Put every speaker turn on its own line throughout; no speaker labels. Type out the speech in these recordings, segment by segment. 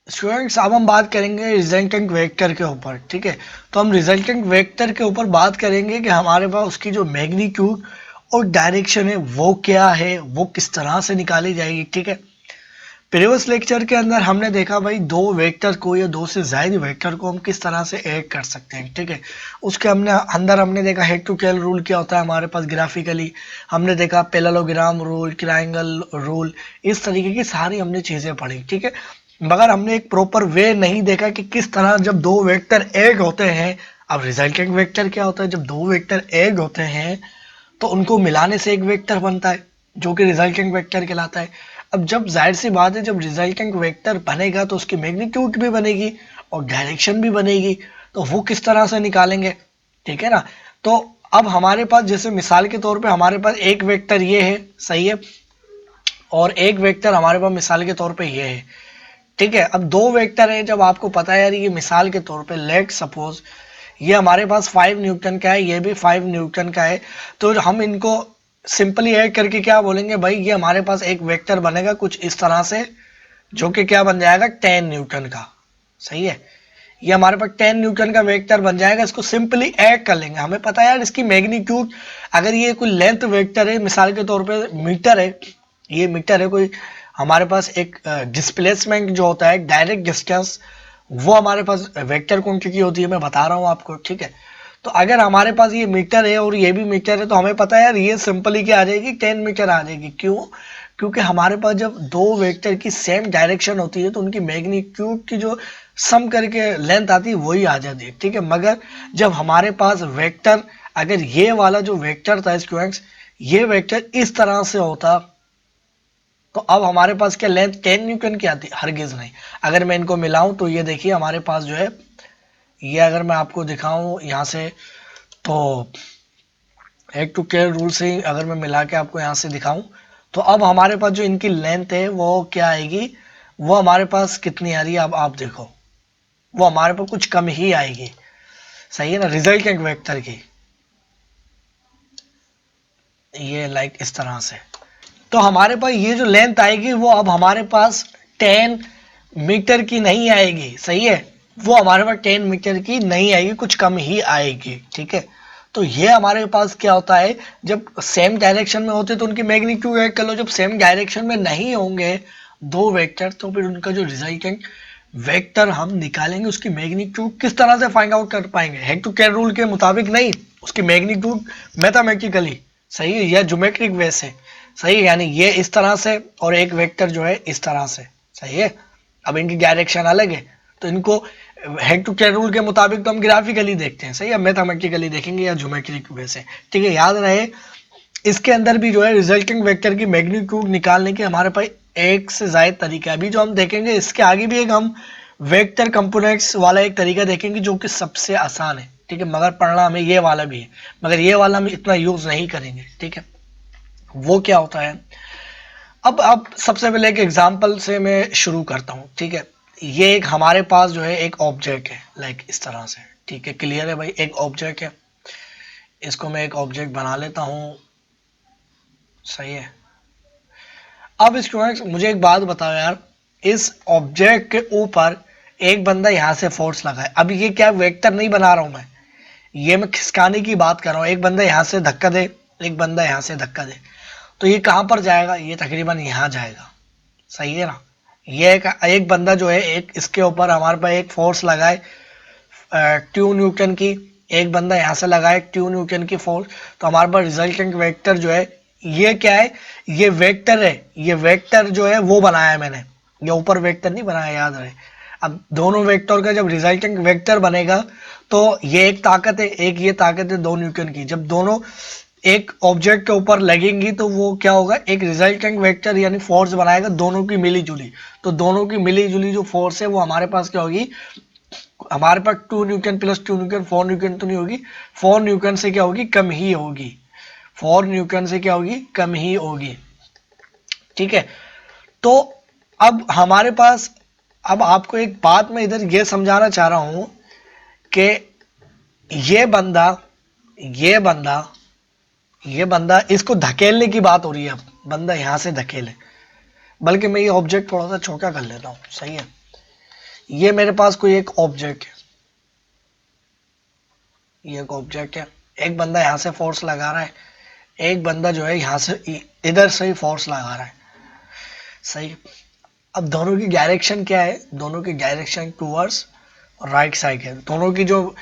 Students अब हम बात करेंगे रिजल्टेंट वेक्टर के ऊपर, ठीक है। तो हम रिजल्टेंट वेक्टर के ऊपर बात करेंगे कि हमारे पास उसकी जो मैग्नीट्यूड और डायरेक्शन है वो क्या है, वो किस तरह से निकाली जाएगी, ठीक है। प्रीवियस लेक्चर के अंदर हमने देखा भाई दो वेक्टर को या दो से ज्यादा वेक्टर को हम किस तरह से ऐड कर सकते हैं, ठीक है। उसके हमने देखा हेड टू टेल रूल क्या होता है हमारे पास ग्राफिकली, हमने देखा पैरेललोग्राम रूल, ट्रायंगल रूल, इस तरीके की सारी हमने चीजें पढ़ी, ठीक है। मगर हमने एक प्रॉपर वे नहीं देखा कि किस तरह जब दो वेक्टर ऐड होते हैं, अब रिजल्टेंट वेक्टर क्या होता है, जब दो वेक्टर ऐड होते हैं तो उनको मिलाने से एक वेक्टर बनता है जो कि रिजल्टेंट वेक्टर कहलाता है। अब जब जाहिर सी बात है जब रिजल्टेंट वेक्टर बनेगा तो उसकी मैग्नीट्यूड भी बनेगी और डायरेक्शन भी बनेगी, तो वो किस तरह से निकालेंगे, ठीक है ना। तो अब हमारे पास जैसे मिसाल के तौर पे हमारे पास एक वेक्टर ये है, सही है, और एक वेक्टर हमारे पास मिसाल के तौर पे ये है, ठीक है। अब दो वेक्टर है, जब आपको पता है यार ये मिसाल के तौर पे लेट सपोज ये हमारे पास 5 न्यूटन का है, ये भी 5 न्यूटन का है, तो हम इनको सिंपली ऐड करके क्या बोलेंगे भाई, ये हमारे पास एक वेक्टर बनेगा कुछ इस तरह से, जो कि क्या बन जाएगा 10 न्यूटन का, सही है। ये हमारे पास 10 न्यूटन का वेक्टर बन जाएगा, इसको सिंपली ऐड कर लेंगे। हमें पता है यार इसकी मैग्नीट्यूड, अगर ये कोई लेंथ वेक्टर है, मिसाल के तौर पे मीटर है, ये मीटर है, कोई हमारे पास एक डिस्प्लेसमेंट जो होता है डायरेक्ट डिस्टेंस, वो हमारे पास वेक्टर क्वांटिटी होती है, मैं बता रहा हूँ आपको, ठीक है। तो अगर हमारे पास ये मीटर है और ये भी मीटर है तो हमें पता है यार ये सिंपली क्या आ जाएगी 10 मीटर आ जाएगी। क्यों? क्योंकि हमारे पास जब दो वेक्टर की सेम डायरेक्शन होती है तो उनकी मैग्नीट्यूड की जो सम करके लेंथ आती है वही आ जाती है, ठीक है। मगर जब हमारे पास वेक्टर, अगर ये वाला जो वेक्टर था स्टूडेंट्स, ये वेक्टर इस तरह से होता तो अब हमारे पास क्या लेंथ 10 न्यूटन की आती, हरगिज नहीं। अगर मैं इनको मिलाऊं तो ये देखिए हमारे पास जो है, ये अगर मैं आपको दिखाऊं यहाँ से, तो एक टू केयर रूल से ही अगर मैं मिला के आपको यहाँ से दिखाऊं तो अब हमारे पास जो इनकी लेंथ है वो क्या आएगी, वो हमारे पास कितनी आ रही है, अब आप देखो वो हमारे पास कुछ कम ही आएगी, सही है ना, रिजल्टेंट वेक्टर की, ये लाइक इस तरह से। तो हमारे पास ये जो लेंथ आएगी वो अब हमारे पास 10 मीटर की नहीं आएगी, सही है, वो हमारे पास 10 मीटर की नहीं आएगी, कुछ कम ही आएगी, ठीक है। तो ये हमारे पास क्या होता है, जब सेम डायरेक्शन में होते तो उनकी मैग्नीट्यूड ऐड कर लो, जब सेम डायरेक्शन में नहीं होंगे दो वेक्टर तो फिर उनका जो रिजल्टेंट वेक्टर हम निकालेंगे उसकी मैग्नीट्यूड किस तरह से फाइंड आउट कर पाएंगे, हेड टू टेल रूल के मुताबिक नहीं, उसकी मैग्नीट्यूड मैथमेटिकली, सही है, या ज्योमेट्रिक वे से, सही है, यानी ये इस तरह से और एक वेक्टर जो है इस तरह से, सही है। अब इनकी डायरेक्शन अलग है तो इनको हेड टू टेल रूल के मुताबिक तो हम ग्राफिकली देखते हैं, सही है, मैथमेटिकली देखेंगे या ज्योमेट्रिक वे से, ठीक है। याद रहे इसके अंदर भी जो है रिजल्टिंग वेक्टर की मैग्नीट्यूड निकालने के हमारे पास एक से ज्यादा तरीका है। अभी जो हम देखेंगे इसके आगे भी एक हम वेक्टर कंपोनेंट्स वाला एक तरीका देखेंगे जो कि सबसे आसान है, ठीक है, मगर पढ़ना हमें ये वाला भी है, मगर ये वाला हम इतना यूज नहीं करेंगे, ठीक है। वो क्या होता है, अब सबसे पहले एक एग्जांपल से मैं शुरू करता हूँ, ठीक है। ये एक हमारे पास जो है एक ऑब्जेक्ट है लाइक इस तरह से, ठीक है, क्लियर है भाई, एक ऑब्जेक्ट है, इसको मैं एक ऑब्जेक्ट बना लेता हूँ, सही है। अब स्टूडेंट्स मुझे एक बात बताओ यार, इस ऑब्जेक्ट के ऊपर एक बंदा यहाँ से फोर्स लगाए, अब ये क्या वेक्टर नहीं बना रहा हूं मैं, ये मैं खिसकाने की बात कर रहा हूँ, एक बंदा यहाँ से धक्का दे, एक बंदा यहाँ से धक्का दे, तो ये कहां पर जाएगा, ये तकरीबन यहाँ जाएगा, सही है ना। ये एक बंदा जो है एक इसके ऊपर हमारे पास एक फोर्स लगाए 2 न्यूटन की, एक बंदा यहाँ से लगाए 2 न्यूटन की फोर्स, तो हमारे पास रिजल्टेंट वेक्टर जो है ये क्या है, ये वेक्टर है, ये वेक्टर जो है वो बनाया है मैंने, ये ऊपर वेक्टर नहीं बनाया, याद रहे। अब दोनों वेक्टर का जब रिजल्टेंट वेक्टर बनेगा तो ये एक ताकत है, एक ये ताकत है 2 न्यूटन की, जब दोनों एक ऑब्जेक्ट के ऊपर लगेंगी तो वो क्या होगा, एक रिजल्टेंट वेक्टर यानी फोर्स बनाएगा दोनों की मिली जुली, तो दोनों की मिली जुली जो फोर्स है वो हमारे पास क्या होगी, हमारे पास 2 न्यूटन प्लस 2 न्यूटन 4 न्यूटन तो नहीं होगी, 4 न्यूटन से क्या होगी, कम ही होगी, 4 न्यूटन से क्या होगी, कम ही होगी, ठीक है। तो अब हमारे पास, अब आपको एक बात मैं इधर ये समझाना चाह रहा हूं कि ये बंदा ये बंदा ये बंदा इसको धकेलने की बात हो रही है, अब बंदा यहां से धकेले, बल्कि मैं ये ऑब्जेक्ट थोड़ा सा छोटा कर लेता हूं, सही है, ये मेरे पास कोई एक ऑब्जेक्ट है, ये एक ऑब्जेक्ट है, एक बंदा यहाँ से फोर्स लगा रहा है, एक बंदा जो है यहाँ से इधर से ही फोर्स लगा रहा है, सही। अब दोनों की डायरेक्शन क्या है, दोनों की डायरेक्शन टूवर्ड्स राइट साइड है, दोनों की जो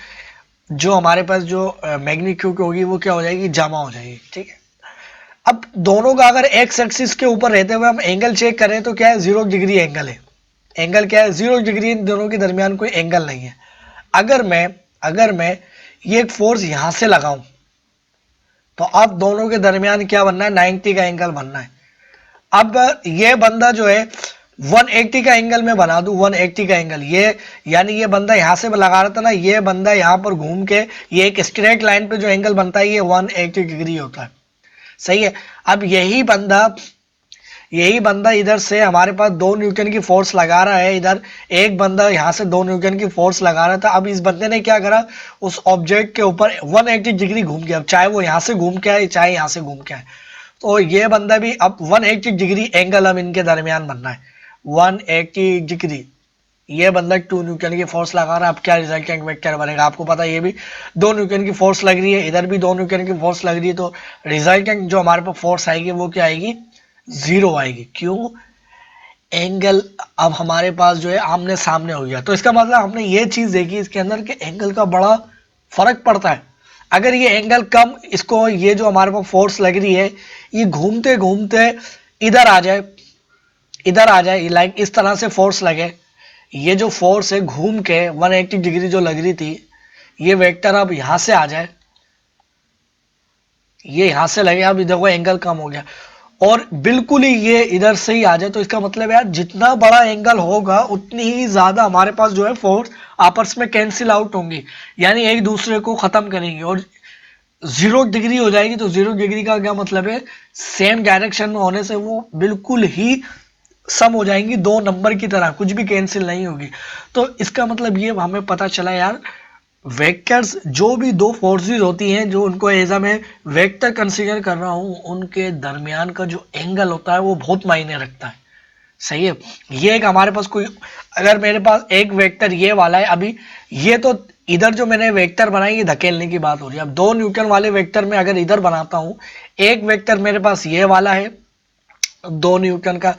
जो हमारे पास जो मैग्नीट्यूड होगी वो क्या हो जाएगी, जमा हो जाएगी, ठीक है। अब दोनों का अगर एक्स एक्सिस के ऊपर रहते हुए हम एंगल चेक करें तो क्या है, 0 डिग्री एंगल है, एंगल क्या है, 0 डिग्री, इन दोनों के दरमियान कोई एंगल नहीं है। अगर मैं ये एक फोर्स यहां से लगाऊं तो अब दोनों के दरमियान क्या बनना है, 90 का एंगल बनना है। अब ये बंदा जो है 180 का एंगल में बना दूं, 180 का एंगल, ये यानी ये बंदा यहां से लगा रहा था ना, ये बंदा यहां पर घूम के ये एक स्ट्रेट लाइन पे जो एंगल बनता है ये 180 डिग्री होता है, सही है। अब यही बंदा इधर से हमारे पास 2 न्यूटन की फोर्स लगा रहा है, इधर एक बंदा यहां से 2 न्यूटन की फोर्स लगा रहा था। अब इस बंदे ने क्या करा, उस ऑब्जेक्ट के ऊपर 180 डिग्री घूम गया, चाहे वो यहां से घूम के आए चाहे यहां से घूम के आए, तो ये बंदा भी अब 180 डिग्री एंगल अब इनके दरमियान बनना है, 180 डिग्री। ये बंदा 2 न्यूटन की फोर्स लगा रहा है, अब क्या रिजल्टेंट वेक्टर बनेगा, आपको पता है ये भी 2 न्यूटन की फोर्स लग रही है, इधर भी 2 न्यूटन की फोर्स लग रही है, तो रिजल्टेंट जो हमारे पास फोर्स आएगी वो क्या आएगी, 0 आएगी। क्यों, एंगल अब हमारे पास जो है आमने सामने हो गया, तो इसका मतलब हमने ये चीज देखी इसके अंदर कि एंगल का बड़ा फर्क पड़ता है। अगर ये एंगल कम, इसको ये जो हमारे पास फोर्स लग रही है ये घूमते घूमते इधर आ जाए, लाइक इस तरह से फोर्स लगे, ये जो फोर्स है घूम के 180 डिग्री जो लग रही थी, ये वेक्टर अब यहां से आ जाए, ये यहां से लगे, अब देखो एंगल कम हो गया, और बिल्कुल ही ये इधर से ही आ जाए, तो इसका मतलब यार जितना बड़ा एंगल होगा उतनी ही ज्यादा हमारे पास जो है फोर्स आपस में कैंसिल आउट होंगी, यानी एक दूसरे को खत्म करेंगे, और 0 डिग्री हो जाएगी। तो 0 डिग्री का क्या मतलब है, सेम डायरेक्शन में होने से वो बिल्कुल ही सम हो जाएंगी, 2 नंबर की तरह, कुछ भी कैंसिल नहीं होगी। तो इसका मतलब ये हमें पता चला यार, वेक्टर्स जो भी 2 फोर्सेस होती हैं, जो उनको एजा मैं वेक्टर कंसीडर कर रहा हूं, उनके दरमियान का जो एंगल होता है वो बहुत मायने रखता है, सही है। ये एक हमारे पास कोई, अगर मेरे पास एक वेक्टर ये वाला है, अभी ये तो इधर जो मैंने वेक्टर बनाई ये धकेलने की बात हो रही है, अब 2 न्यूटन वाले वेक्टर में अगर इधर बनाता हूं, एक वेक्टर मेरे पास ये वाला है 2 न्यूटन का,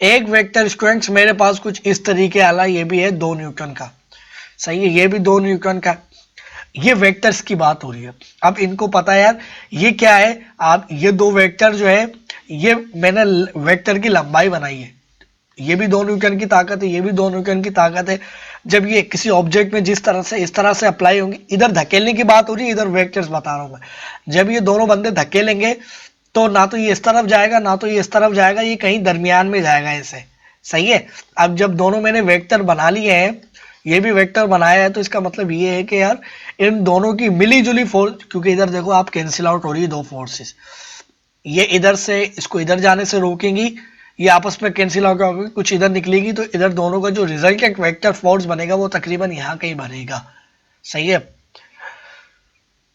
एक वेक्टर स्टूडेंट्स मेरे पास कुछ इस तरीके वाला ये भी है 2 न्यूटन का, सही है, ये भी 2 न्यूटन का। ये वेक्टर्स की बात हो रही है। अब इनको पता है यार ये क्या है, आप ये 2 वेक्टर जो है, ये मैंने वेक्टर की लंबाई बनाई है, ये भी 2 न्यूटन की ताकत है, ये भी 2 न्यूटन की ताकत है। जब ये किसी ऑब्जेक्ट में जिस तरह से इस तरह से अप्लाई होंगी, इधर धकेलने की बात हो रही है, इधर वेक्टर्स बता रहा हूं मैं, जब ये दोनों बंदे धकेलेंगे तो ना तो ये इस तरफ जाएगा ना तो ये इस तरफ जाएगा, ये कहीं दरमियान में जाएगा ऐसे, सही है। अब जब दोनों मैंने वेक्टर बना लिए हैं, ये भी वेक्टर बनाया है, तो इसका मतलब ये है कि यार इन दोनों की मिली जुली फोर्स, क्योंकि इधर देखो आप कैंसिल आउट हो रही है 2 फोर्सेस, ये इधर से इसको इधर जाने से रोकेंगी, ये आपस में कैंसिल आउट होगी, कुछ इधर निकलेगी, तो इधर दोनों का जो रिजल्टेंट वेक्टर फोर्स बनेगा वो तकरीबन यहाँ कहीं बनेगा, सही है।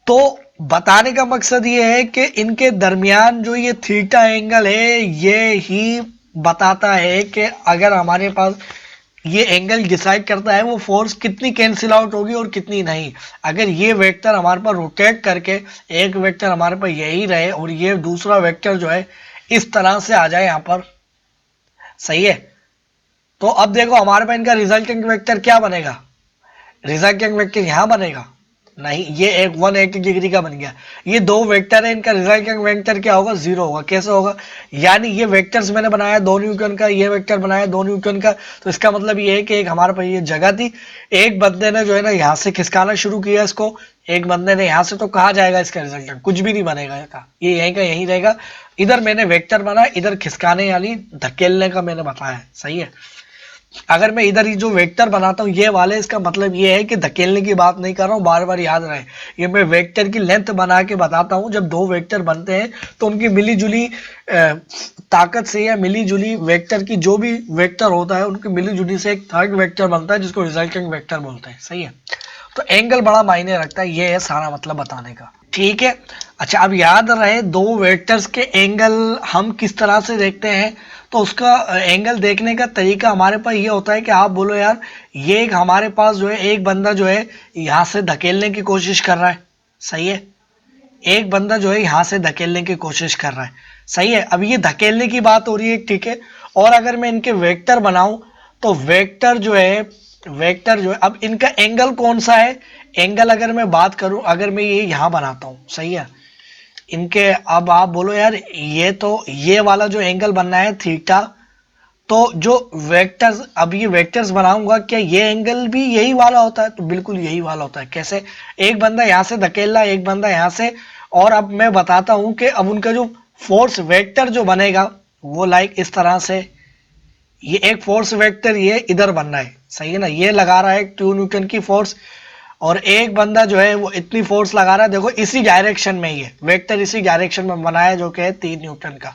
तो बताने का मकसद ये है कि इनके दरमियान जो ये थीटा एंगल है, ये ही बताता है कि अगर हमारे पास ये एंगल डिसाइड करता है वो फोर्स कितनी कैंसिल आउट होगी और कितनी नहीं। अगर ये वेक्टर हमारे पास रोटेट करके एक वेक्टर हमारे पास यही रहे और ये दूसरा वेक्टर जो है इस तरह से आ जाए यहाँ पर, सही है, तो अब देखो हमारे पास इनका रिजल्टेंट वेक्टर क्या बनेगा, रिजल्टेंट वेक्टर यहां बनेगा नहीं, ये एक 180 डिग्री का बन गया, ये 2 वेक्टर है, इनका रिजल्टेंट वेक्टर क्या होगा, 0 होगा। कैसे होगा, यानी ये वेक्टर्स मैंने बनाया 2 न्यूटन का, ये वेक्टर बनाया 2 न्यूटन का, तो इसका मतलब ये है कि एक हमारे पास ये जगह थी, एक बंदे ने जो है ना यहाँ से खिसकाना शुरू किया इसको, एक बंदे ने यहाँ से, तो कहा जाएगा इसका रिजल्टेंट कुछ भी नहीं बनेगा, ये यहीं का यहीं रहेगा। इधर मैंने वेक्टर बनाया, इधर खिसकाने वाली धकेलने का मैंने बताया, सही है। अगर मैं इधर ही जो वेक्टर बनाता हूँ ये वाले, इसका मतलब ये है कि धकेलने की बात नहीं कर रहा हूँ, बार बार याद रहे, ये मैं वेक्टर की लेंथ बना के बताता हूँ। जब 2 वेक्टर बनते हैं तो उनकी मिली जुली ताकत से या मिली जुली वेक्टर की जो भी वेक्टर होता है उनकी मिली जुली से एक थर्ड वेक्टर बनता है जिसको रिजल्टेंट वेक्टर बोलते हैं, सही है। तो एंगल बड़ा मायने रखता है, ये है सारा मतलब बताने का, ठीक है। अच्छा, अब याद रहे दो वेक्टर्स के एंगल हम किस तरह से देखते हैं। तो उसका एंगल देखने का तरीका हमारे पास ये होता है कि आप बोलो यार ये एक हमारे पास जो है एक बंदा जो है यहाँ से धकेलने की कोशिश कर रहा है, सही है। एक बंदा जो है यहाँ से धकेलने की कोशिश कर रहा है, सही है। अब ये धकेलने की बात हो रही है, ठीक है। और अगर मैं इनके वेक्टर बनाऊं तो वेक्टर जो है अब इनका एंगल कौन सा है। एंगल अगर मैं बात करूं, अगर मैं ये यहाँ बनाता हूं, सही है। इनके अब आप बोलो यार ये तो ये वाला जो एंगल बनना है थीटा, तो जो वेक्टर्स अब ये वेक्टर्स बनाऊंगा क्या ये एंगल भी यही वाला होता है। तो बिल्कुल यही वाला होता है। कैसे, एक बंदा यहाँ से धकेल रहा है, एक बंदा यहाँ से। और अब मैं बताता हूं कि अब उनका जो फोर्स वेक्टर जो बनेगा वो लाइक इस तरह से, ये एक फोर्स वेक्टर ये इधर बनना है, सही है ना। ये लगा रहा है 2 न्यूटन की फोर्स, और एक बंदा जो है वो इतनी फोर्स लगा रहा है, देखो इसी डायरेक्शन में, ये वेक्टर इसी डायरेक्शन में बनाया है जो कि है 3 न्यूटन का।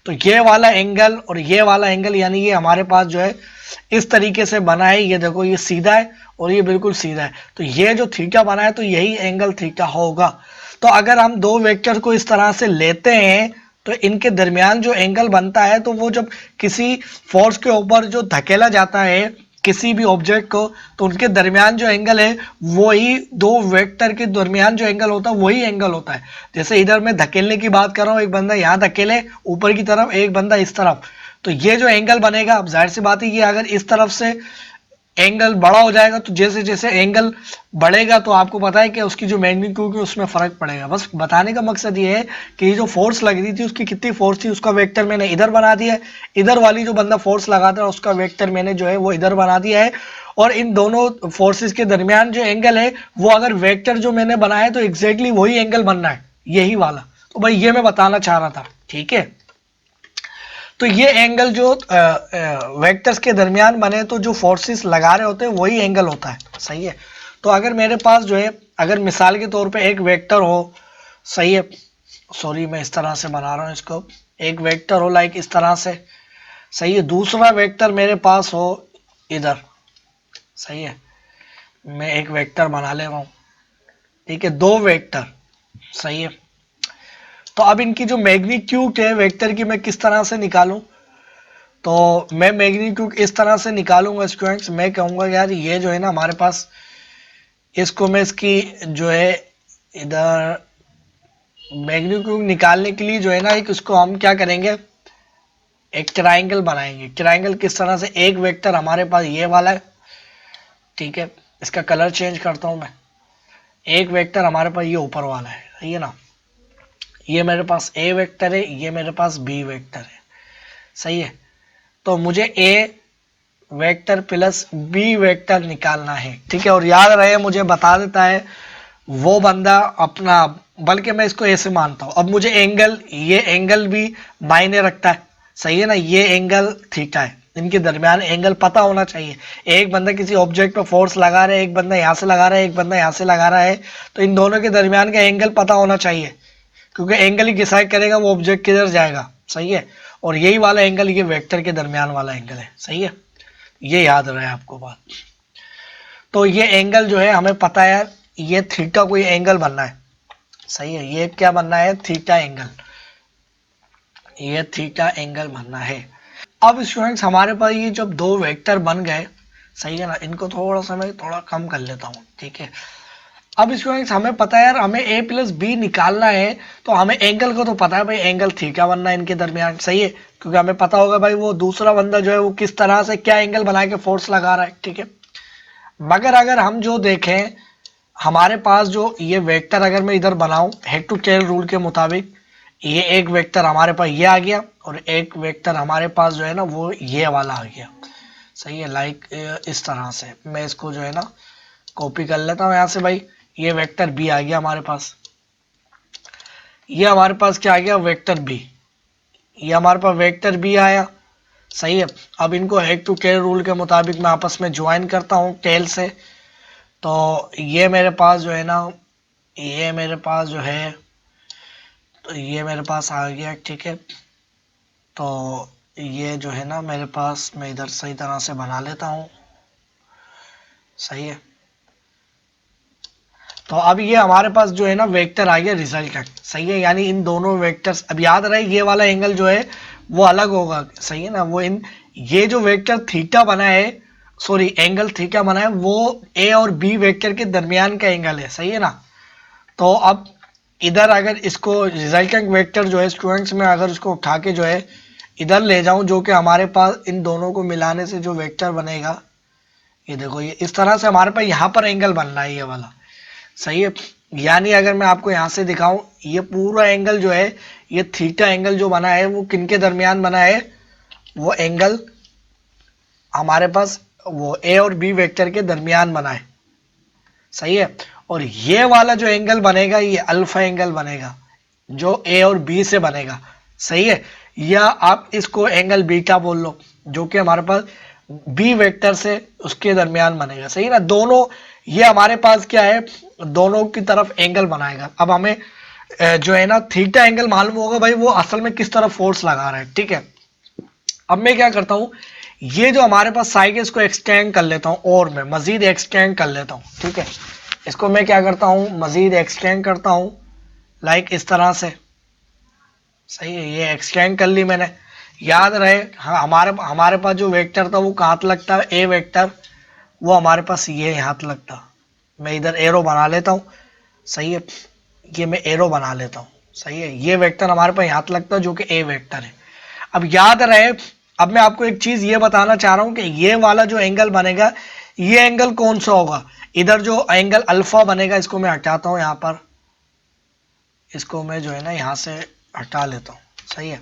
तो ये वाला एंगल और ये वाला एंगल यानी ये हमारे पास जो है इस तरीके से बना है। ये देखो ये सीधा है और ये बिल्कुल सीधा है, तो ये जो थीटा बना है तो यही एंगल थीटा होगा। तो अगर हम दो वेक्टर को इस तरह से लेते हैं तो इनके दरमियान जो एंगल बनता है, तो वो जब किसी फोर्स के ऊपर जो धकेला जाता है किसी भी ऑब्जेक्ट को, तो उनके दरमियान जो एंगल है वही दो वेक्टर के दरमियान जो एंगल होता है वही एंगल होता है। जैसे इधर मैं धकेलने की बात कर रहा हूँ, एक बंदा यहाँ धकेले ऊपर की तरफ, एक बंदा इस तरफ, तो ये जो एंगल बनेगा, अब जाहिर सी बात है कि अगर इस तरफ से एंगल बड़ा हो जाएगा तो जैसे जैसे एंगल बढ़ेगा तो आपको पता है कि उसकी जो मैग्नीट्यूड है उसमें फर्क पड़ेगा। बस बताने का मकसद ये है कि ये जो फोर्स लग रही थी उसकी कितनी फोर्स थी, उसका वेक्टर मैंने इधर बना दिया है। इधर वाली जो बंदा फोर्स लगाता है उसका वेक्टर मैंने जो है वो इधर बना दिया है। और इन दोनों फोर्सेस के दरमियान जो एंगल है वो अगर वेक्टर जो मैंने बनाया है तो एग्जैक्टली वही एंगल बनना है, यही वाला। तो भाई ये मैं बताना चाह रहा था, ठीक है। तो ये एंगल जो वेक्टर्स के दरमियान बने तो जो फोर्सेस लगा रहे होते हैं वही एंगल होता है, सही है। तो अगर मेरे पास जो है अगर मिसाल के तौर पे एक वेक्टर हो, सही है, सॉरी मैं इस तरह से बना रहा हूँ इसको, एक वेक्टर हो लाइक इस तरह से, सही है। दूसरा वेक्टर मेरे पास हो इधर, सही है। मैं एक वेक्टर बना ले रहा हूँ, ठीक है, दो वेक्टर, सही है। तो अब इनकी जो मैग्नीट्यूड है वेक्टर की मैं किस तरह से निकालूं। तो मैं मैग्नीट्यूड इस तरह से निकालूंगा स्टूडेंट्स, मैं कहूंगा यार ये जो है ना हमारे पास, इसको मैं इसकी जो है इधर मैग्नीट्यूड निकालने के लिए जो है ना एक उसको हम क्या करेंगे, एक ट्राइंगल बनाएंगे। ट्राइंगल किस तरह से, एक वेक्टर हमारे पास ये वाला है, ठीक है, इसका कलर चेंज करता हूं मैं। एक वेक्टर हमारे पास ये ऊपर वाला है, सही है ना। ये मेरे पास ए वेक्टर है, ये मेरे पास बी वेक्टर है, सही है। तो मुझे ए वेक्टर प्लस बी वेक्टर निकालना है, ठीक है। और याद रहे मुझे बता देता है वो बंदा अपना, बल्कि मैं इसको ऐसे मानता हूं। अब मुझे एंगल, ये एंगल भी मायने रखता है, सही है ना। ये एंगल थीटा है, इनके दरमियान एंगल पता होना चाहिए। एक बंदा किसी ऑब्जेक्ट पर फोर्स लगा रहा है, एक बंदा यहाँ से लगा रहा है, एक बंदा यहाँ से लगा रहा है, तो इन दोनों के दरमियान का एंगल पता होना चाहिए, क्योंकि एंगल ही डिसाइड करेगा वो ऑब्जेक्ट किधर जाएगा, सही है। और यही वाला एंगल ये वेक्टर के दरमियान वाला एंगल है, सही है। ये याद रहे आपको बात। तो ये एंगल जो है हमें पता है यार, ये थीटा कोई एंगल बनना है, सही है। ये क्या बनना है, थीटा एंगल, ये थीटा एंगल बनना है। अब स्टूडेंट्स हमारे पास ये जब दो वेक्टर बन गए, सही है ना, इनको थोड़ा सा मैं थोड़ा कम कर लेता हूँ, ठीक है। अब स्टूडेंट्स हमें पता है यार हमें ए प्लस बी निकालना है, तो हमें एंगल को तो पता है भाई एंगल थीटा बनना है इनके दरमियान, सही है। क्योंकि हमें पता होगा भाई वो दूसरा बंदा जो है वो किस तरह से क्या एंगल बना के फोर्स लगा रहा है, ठीक है। मगर अगर हम जो देखें हमारे पास जो ये वेक्टर अगर मैं इधर बनाऊं हेड टू टेल रूल के मुताबिक, ये एक वेक्टर हमारे पास ये आ गया और एक वेक्टर हमारे पास जो है ना वो ये वाला आ गया, सही है। लाइक इस तरह से मैं इसको जो है ना कॉपी कर लेता हूँ यहाँ से भाई। ये वेक्टर बी आ गया हमारे पास, ये हमारे पास क्या आ गया, वेक्टर बी। ये हमारे पास वेक्टर बी आया, सही है। अब इनको हेड टू टेल रूल के मुताबिक मैं आपस में ज्वाइन करता हूँ टेल से। तो ये मेरे पास जो है ना, ये मेरे पास जो है, तो ये मेरे पास आ गया, ठीक है। तो ये जो है ना मेरे पास, मैं इधर सही तरह से बना लेता हूँ, सही है। तो अब ये हमारे पास जो है ना वेक्टर आ गया रिजल्टेंट, सही है। यानी इन दोनों वेक्टर्स, अब याद रहे ये वाला एंगल जो है वो अलग होगा, सही है ना। वो इन ये जो वेक्टर थीटा बना है, सॉरी एंगल थीटा बना है, वो ए और बी वेक्टर के दरमियान का एंगल है, सही है ना। तो अब इधर अगर इसको रिजल्टेंट वेक्टर जो है स्टूडेंट्स में अगर उसको उठा के जो है इधर ले जाऊं, जो कि हमारे पास इन दोनों को मिलाने से जो वेक्टर बनेगा, ये देखो ये इस तरह से हमारे पास यहाँ पर एंगल बन रहा है ये वाला, सही है। यानी अगर मैं आपको यहाँ से दिखाऊं, ये पूरा एंगल जो है, ये थीटा एंगल जो बना है वो किनके दरमियान बना है, वो एंगल हमारे पास वो ए और बी वेक्टर के दरमियान बना है, सही है। और ये वाला जो एंगल बनेगा ये अल्फा एंगल बनेगा, जो ए और बी से बनेगा, सही है। या आप इसको एंगल बीटा बोल लो, जो कि हमारे पास बी वेक्टर से उसके दरमियान बनेगा, सही है ना। दोनों ये हमारे पास क्या है, दोनों की तरफ एंगल बनाएगा। अब हमें जो है ना थीटा एंगल मालूम होगा भाई वो असल में किस तरफ फोर्स लगा रहा है, ठीक है। अब मैं क्या करता हूँ, ये जो हमारे पास साइड है इसको एक्सटेंड कर लेता हूँ, और मैं मजीद एक्सटेंड कर लेता हूँ, ठीक है। इसको मैं क्या करता हूँ, मजीद एक्सटेंड करता हूँ, लाइक इस तरह से, सही है। ये एक्सटेंड कर ली मैंने। याद रहे हाँ, हमारे पास जो वेक्टर था वो कहाँ लगता है, ए वेक्टर, वो हमारे पास ये यहाँ लगता। मैं इधर एरो बना लेता हूँ, सही है। ये मैं एरो बना लेता हूँ, सही है। ये वेक्टर हमारे पास यहाँ लगता है जो कि ए वेक्टर है। अब याद रहे, अब मैं आपको एक चीज ये बताना चाह रहा हूँ कि ये वाला जो एंगल बनेगा, ये एंगल कौन सा होगा। इधर जो एंगल अल्फा बनेगा इसको मैं हटाता हूँ, यहाँ पर इसको मैं जो है ना यहाँ से हटा लेता हूँ, सही है।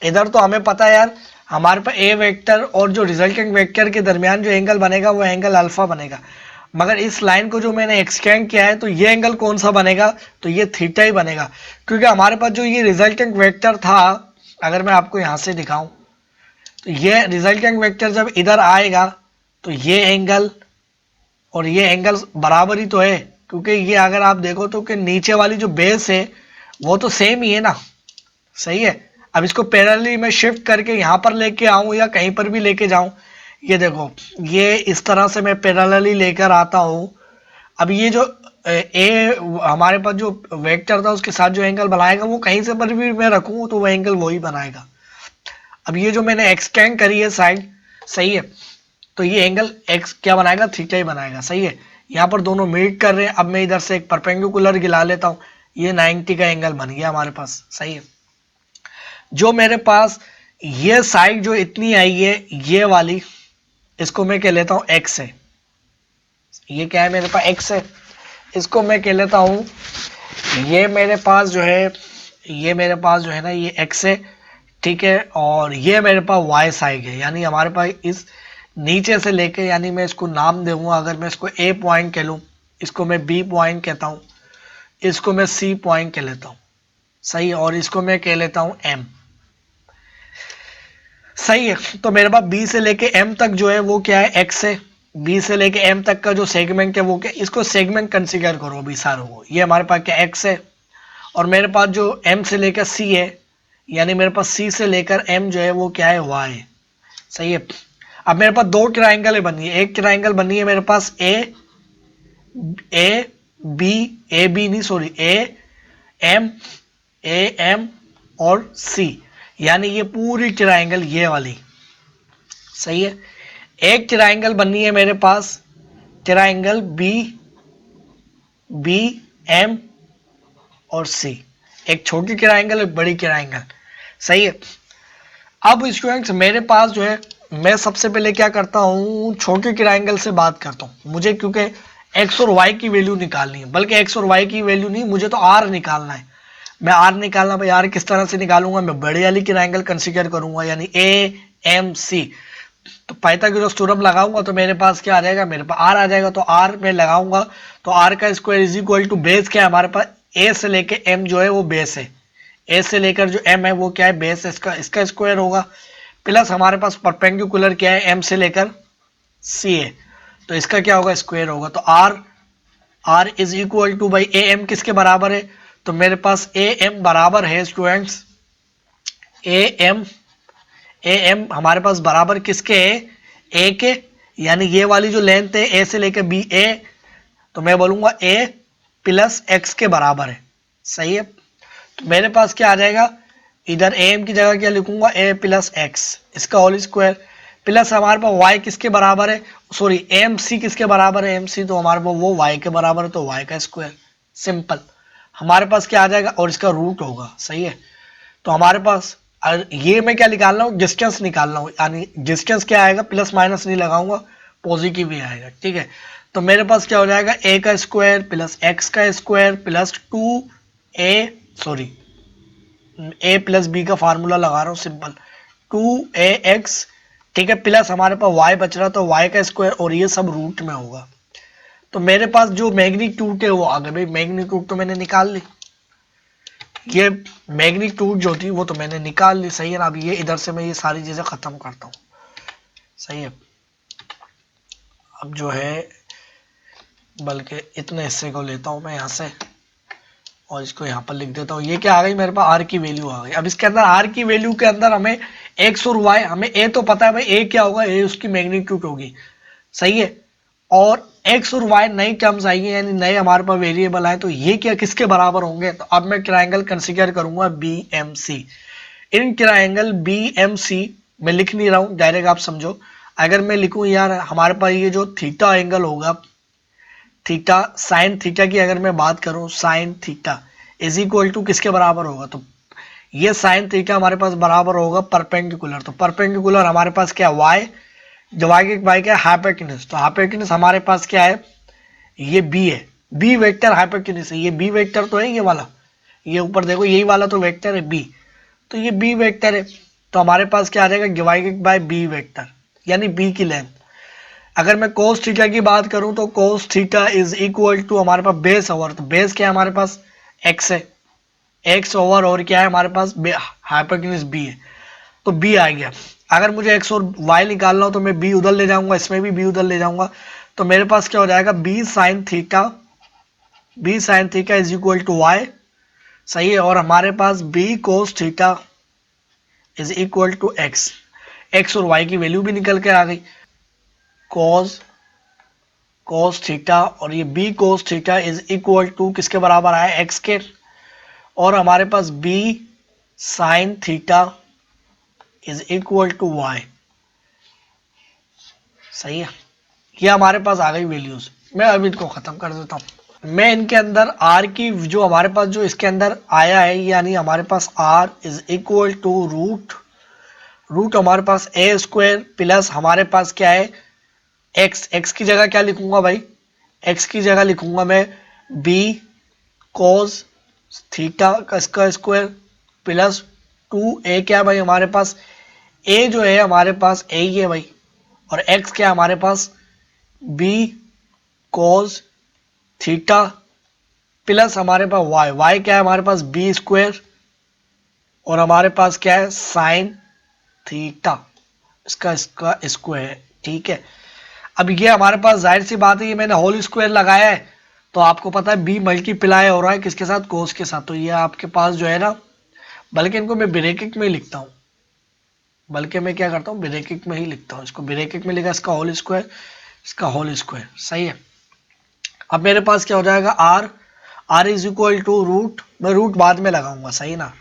इधर तो हमें पता है यार, हमारे पास ए वेक्टर और जो रिजल्टेंट वेक्टर के दरमियान जो एंगल बनेगा वो एंगल अल्फा बनेगा। मगर इस लाइन को जो मैंने एक्सटेंड किया है तो ये एंगल कौन सा बनेगा, तो ये थीटा ही बनेगा। क्योंकि हमारे पास जो ये रिजल्टेंट वेक्टर था, अगर मैं आपको यहाँ से दिखाऊं, तो ये रिजल्टेंट वेक्टर जब इधर आएगा तो ये एंगल और ये एंगल बराबर ही तो है। क्योंकि ये अगर आप देखो तो कि नीचे वाली जो बेस है वो तो सेम ही है ना, सही है। अब इसको पैरेलली मैं शिफ्ट करके यहाँ पर लेके आऊं या कहीं पर भी लेके जाऊं, ये देखो ये इस तरह से मैं पैरेलली लेकर आता हूं। अब ये जो ए हमारे पास जो वेक्टर था उसके साथ जो एंगल बनाएगा वो कहीं से पर भी मैं रखूं तो वो एंगल वही बनाएगा। अब ये जो मैंने एक्सटेंड करी है साइड, सही है, तो ये एंगल एक्स क्या बनाएगा, थीटा ही बनाएगा, सही है। यहाँ पर दोनों मीट कर रहे हैं। अब मैं इधर से एक परपेंडिकुलर गिला लेता हूँ, ये 90 का एंगल बन गया हमारे पास, सही है। जो मेरे पास ये साइड जो इतनी आई है ये वाली, इसको मैं कह लेता हूँ एक्स है। ये क्या है मेरे पास, एक्स है। इसको मैं कह लेता हूँ, ये मेरे पास जो है, ये मेरे पास जो है ना ये एक्स है, ठीक है। और ये मेरे पास वाई साइड है। यानी हमारे पास इस नीचे से लेके, यानी मैं इसको नाम दूंगा, अगर मैं इसको ए पॉइंट कह लूँ, इसको मैं बी पॉइंट कहता हूँ, इसको मैं सी पॉइंट कह लेता हूँ, सही है। और इसको मैं कह लेता हूँ एम, सही है। तो मेरे पास बी से लेके एम तक जो है वो क्या है, एक्स है। बी से लेके एम तक का जो सेगमेंट है वो क्या, इसको सेगमेंट कंसीडर करो अभी सारों को। ये हमारे पास क्या एक्स है, और मेरे पास जो एम से लेकर सी है, यानी मेरे पास सी से लेकर एम जो है वो क्या है, वाई, सही है। अब मेरे पास दो ट्राइंगल बनी है। एक ट्राइंगल बनी है मेरे पास ए बी नहीं सॉरी ए एम और सी, यानी ये पूरी ट्राइंगल ये वाली, सही है। एक ट्राइंगल बनी है मेरे पास ट्राइंगल बी एम और सी, एक छोटी ट्राइंगल एक बड़ी ट्राइंगल, सही है। अब स्टूडेंट्स मेरे पास जो है, मैं सबसे पहले क्या करता हूँ, छोटी ट्राइंगल से बात करता हूँ। मुझे क्योंकि एक्स और वाई की वैल्यू निकालनी है, बल्कि एक्स और वाई की वैल्यू नहीं, मुझे तो आर निकालना है। मैं आर निकालना, भाई आर किस तरह से निकालूंगा, मैं बड़े वाली ट्राइंगल कंसीडर करूंगा, यानी ए एम सी। तो पाइथागोरस थ्योरम लगाऊंगा तो मेरे पास क्या आ जाएगा, मेरे पास आर आ जाएगा। तो आर में लगाऊंगा तो आर का square is equal to base क्या है हमारे पास, ए से लेके एम जो है वो बेस है, ए से लेकर जो एम है वो क्या है, बेस है, इसका स्क्वायर होगा। प्लस हमारे पास परपेंडिकुलर क्या है, एम से लेकर सी है, तो इसका क्या होगा, स्क्वायर होगा। तो R is equal to by A M किसके बराबर है, तो मेरे पास ए एम बराबर है स्टूडेंट्स, ए एम हमारे पास बराबर किसके है, ए के। यानी ये वाली जो लेंथ है ए से लेकर बी ए, तो मैं बोलूंगा ए प्लस एक्स के बराबर है। सही है, तो मेरे पास क्या आ जाएगा, इधर ए एम की जगह क्या लिखूंगा, ए प्लस एक्स इसका होल स्क्वायर प्लस हमारे पास वाई किसके बराबर है, सॉरी एम सी किसके बराबर है, एम सी तो हमारे पास वो वाई के बराबर है, तो वाई का स्क्वायर। सिंपल, हमारे पास क्या आ जाएगा, और इसका रूट होगा। सही है, तो हमारे पास ये मैं क्या निकालना हूँ, डिस्टेंस निकालना हूँ, यानी डिस्टेंस क्या आएगा, प्लस माइनस नहीं लगाऊंगा, पॉजिटिव ही आएगा। ठीक है, तो मेरे पास क्या हो जाएगा, ए का स्क्वायर प्लस एक्स का स्क्वायर प्लस 2a, सॉरी ए प्लस बी का फार्मूला लगा रहा हूँ सिंपल, 2ax। ठीक है, प्लस हमारे पास y बच रहा, तो y का स्क्वायर, और ये सब रूट में होगा। तो मेरे पास जो मैग्नीट्यूड है वो आ गया भाई, मैग्नीट्यूड तो मैंने निकाल ली, ये मैग्नीट्यूड जो थी वो तो मैंने निकाल ली। सही है ना, अब ये इधर से मैं ये सारी चीजें खत्म करता हूँ। सही है, अब जो है बल्कि इतने हिस्से को लेता हूँ मैं यहाँ से, और इसको यहाँ पर लिख देता हूँ। ये क्या आ गई, मेरे पास आर की वैल्यू आ गई। अब इसके अंदर आर की वैल्यू के अंदर हमें एक्स और वाई, हमें ए तो पता है भाई, ए क्या होगा, ए उसकी मैग्नीट्यूड होगी। सही है, और एक्स और वाई नई टर्म्स आई है, यानी नए हमारे पास वेरिएबल आए, तो ये क्या किसके बराबर होंगे, तो अब मैं ट्रायंगल कंसीडर करूंगा B M C. In triangle B M C मैं लिख नहीं रहा हूँ, डायरेक्ट आप समझो। अगर मैं लिखूं यार, हमारे पास ये जो थीटा एंगल होगा, थीटा साइन थीटा की अगर मैं बात करूं, sine theta is equal to किसके बराबर होगा, तो ये साइन थीटा हमारे पास बराबर होगा परपेंडिकुलर। तो परपेंडिकुलर हमारे पास क्या है, वाई, जो वाई क्या है, हाइपोटेन्यूज। तो हाइपोटेन्यूज हमारे पास क्या है, ये बी है, बी वेक्टर हाइपोटेन्यूज है, ये बी वेक्टर तो है, ये वाला, ये ऊपर देखो यही वाला तो वेक्टर है बी, तो ये बी वेक्टर है। तो हमारे पास क्या आ जाएगा, डिवाइडेड बाय बी वेक्टर, यानी बी की लेंथ। अगर मैं कोस थीटा की बात करूं, तो cos theta is equal to हमारे पास बेस ओवर, तो बेस क्या है हमारे पास, एक्स है, एक्स ओवर और क्या है हमारे पास, हाइपोटेन्यूज बी है, तो बी आ गया। अगर मुझे एक्स और वाई निकालना हो तो मैं बी उधर ले जाऊंगा, इसमें भी बी उधर ले जाऊंगा, तो मेरे पास क्या हो जाएगा, B sine theta is equal to Y. सही है, और हमारे पास B cos theta is equal to X, X और वाई की वैल्यू भी निकल के आ गई, cos थीटा, और ये b cos theta is equal to किसके बराबर आया, x के, और हमारे पास b sin theta is equal to y। सही है, ये हमारे पास आ गई वैल्यूज। मैं अभी इनको खत्म कर देता हूँ। मैं इनके अंदर r की जो हमारे पास जो इसके अंदर आया है, यानी हमारे पास r is equal to root हमारे पास a स्क्वायर प्लस हमारे पास क्या है, एक्स की जगह क्या लिखूंगा भाई, एक्स की जगह लिखूंगा मैं बी कोस थीटा का इसका स्क्वायर प्लस 2a, क्या है भाई हमारे पास, a जो है हमारे पास a ही है भाई, और x क्या है हमारे पास, b कोस थीटा प्लस हमारे पास y क्या है हमारे पास, b स्क्वायर, और हमारे पास क्या है, साइन थीटा इसका स्क्वायर। ठीक है, अब ये हमारे पास जाहिर सी बात है, ये मैंने होल स्क्वायर लगाया है, तो आपको पता है बी मल्टीप्लाई हो रहा है किसके साथ, कोस के साथ, तो ये आपके पास जो है ना, बल्कि इनको मैं ब्रैकेट में ही लिखता हूँ, बल्कि मैं क्या करता हूँ, ब्रैकेट में ही लिखता हूँ, इसको ब्रैकेट में लिखा, इसका होल स्क्वायर, इसका होल स्क्वायर। सही है, अब मेरे पास क्या हो जाएगा, R is equal to root, मैं रूट बाद में लगाऊंगा। सही ना,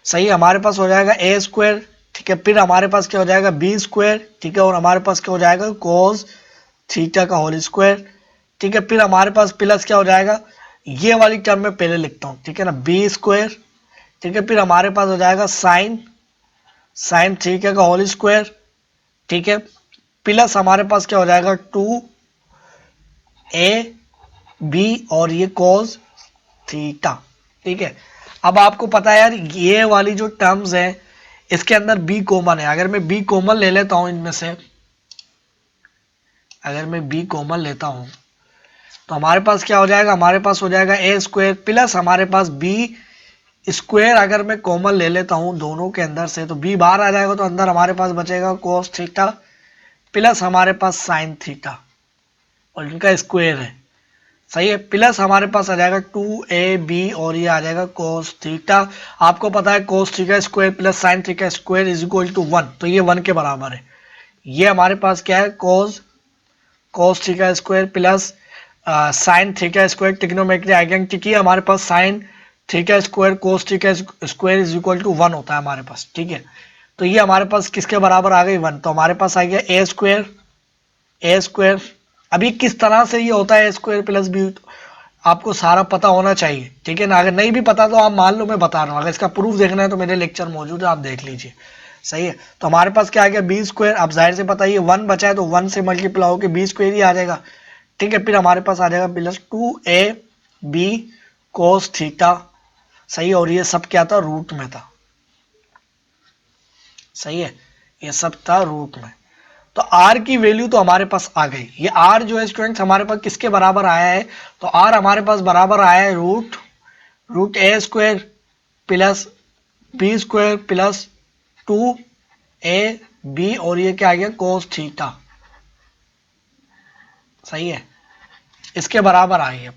सही, हमारे पास हो जाएगा ए स्क्वायर। ठीक है, फिर हमारे पास क्या हो जाएगा, बी स्क्वायर। ठीक है, और हमारे पास क्या हो जाएगा, कोस थीटा का होल स्क्वायर। ठीक है, फिर हमारे पास प्लस क्या हो जाएगा, ये वाली टर्म में पहले लिखता हूँ, ठीक है ना, बी स्क्वायर। ठीक है, फिर हमारे पास हो जाएगा साइन थीटा का होल स्क्वायर। ठीक है, प्लस हमारे पास क्या हो जाएगा, 2ab, और ये कोस थीटा। ठीक है, अब आपको पता है यार, ये वाली जो टर्म्स है इसके अंदर b कॉमन है, अगर मैं b कॉमन ले लेता हूं इनमें से, अगर मैं b कॉमन लेता हूं तो हमारे पास क्या हो जाएगा, हमारे पास हो जाएगा a स्क्वायर प्लस हमारे पास b स्क्वायर। अगर मैं कॉमन ले लेता हूं दोनों के अंदर से, तो b बाहर आ जाएगा, तो अंदर हमारे पास बचेगा कोस थीटा प्लस हमारे पास साइन थीटा, और इनका स्क्वायर है। सही है, प्लस हमारे पास आ जाएगा 2ab, और ये आ जाएगा कोस थीटा। आपको पता है cos theta square plus sine theta square is equal to 1, तो ये 1 के बराबर है। ये हमारे पास क्या है, cos theta square plus sine theta square trigonometry identity है हमारे पास, sine theta square cos theta square is equal to 1 होता है हमारे पास, ठीक है। तो ये हमारे पास किसके बराबर आ गई 1, तो हमारे पास आ गया ए स्क्वायर। अभी किस तरह से ये होता है ए स्क्वायर प्लस बी, आपको सारा पता होना चाहिए, ठीक है ना। अगर नहीं भी पता तो आप मान लो मैं बता रहा हूँ, अगर इसका प्रूफ देखना है तो मेरे लेक्चर मौजूद है, आप देख लीजिए, सही है। तो हमारे पास क्या आ गया बी स्क्वायर, अब जाहिर से पता है 1 बचा है तो 1 से मल्टीप्लाई होकर बी स्क्वायर ही आ जाएगा, ठीक है। फिर हमारे पास आ जाएगा प्लस 2ab कोस थीटा, सही है। और ये सब क्या था, रूट में था, सही है, ये सब था रूट में। तो r की वैल्यू तो हमारे पास आ गई। ये r जो है स्टूडेंट्स हमारे पास किसके बराबर आया है, तो r हमारे पास बराबर आया है root A square plus B square plus 2ab, और ये क्या आ गया कोस थीटा, सही है, इसके बराबर आई है।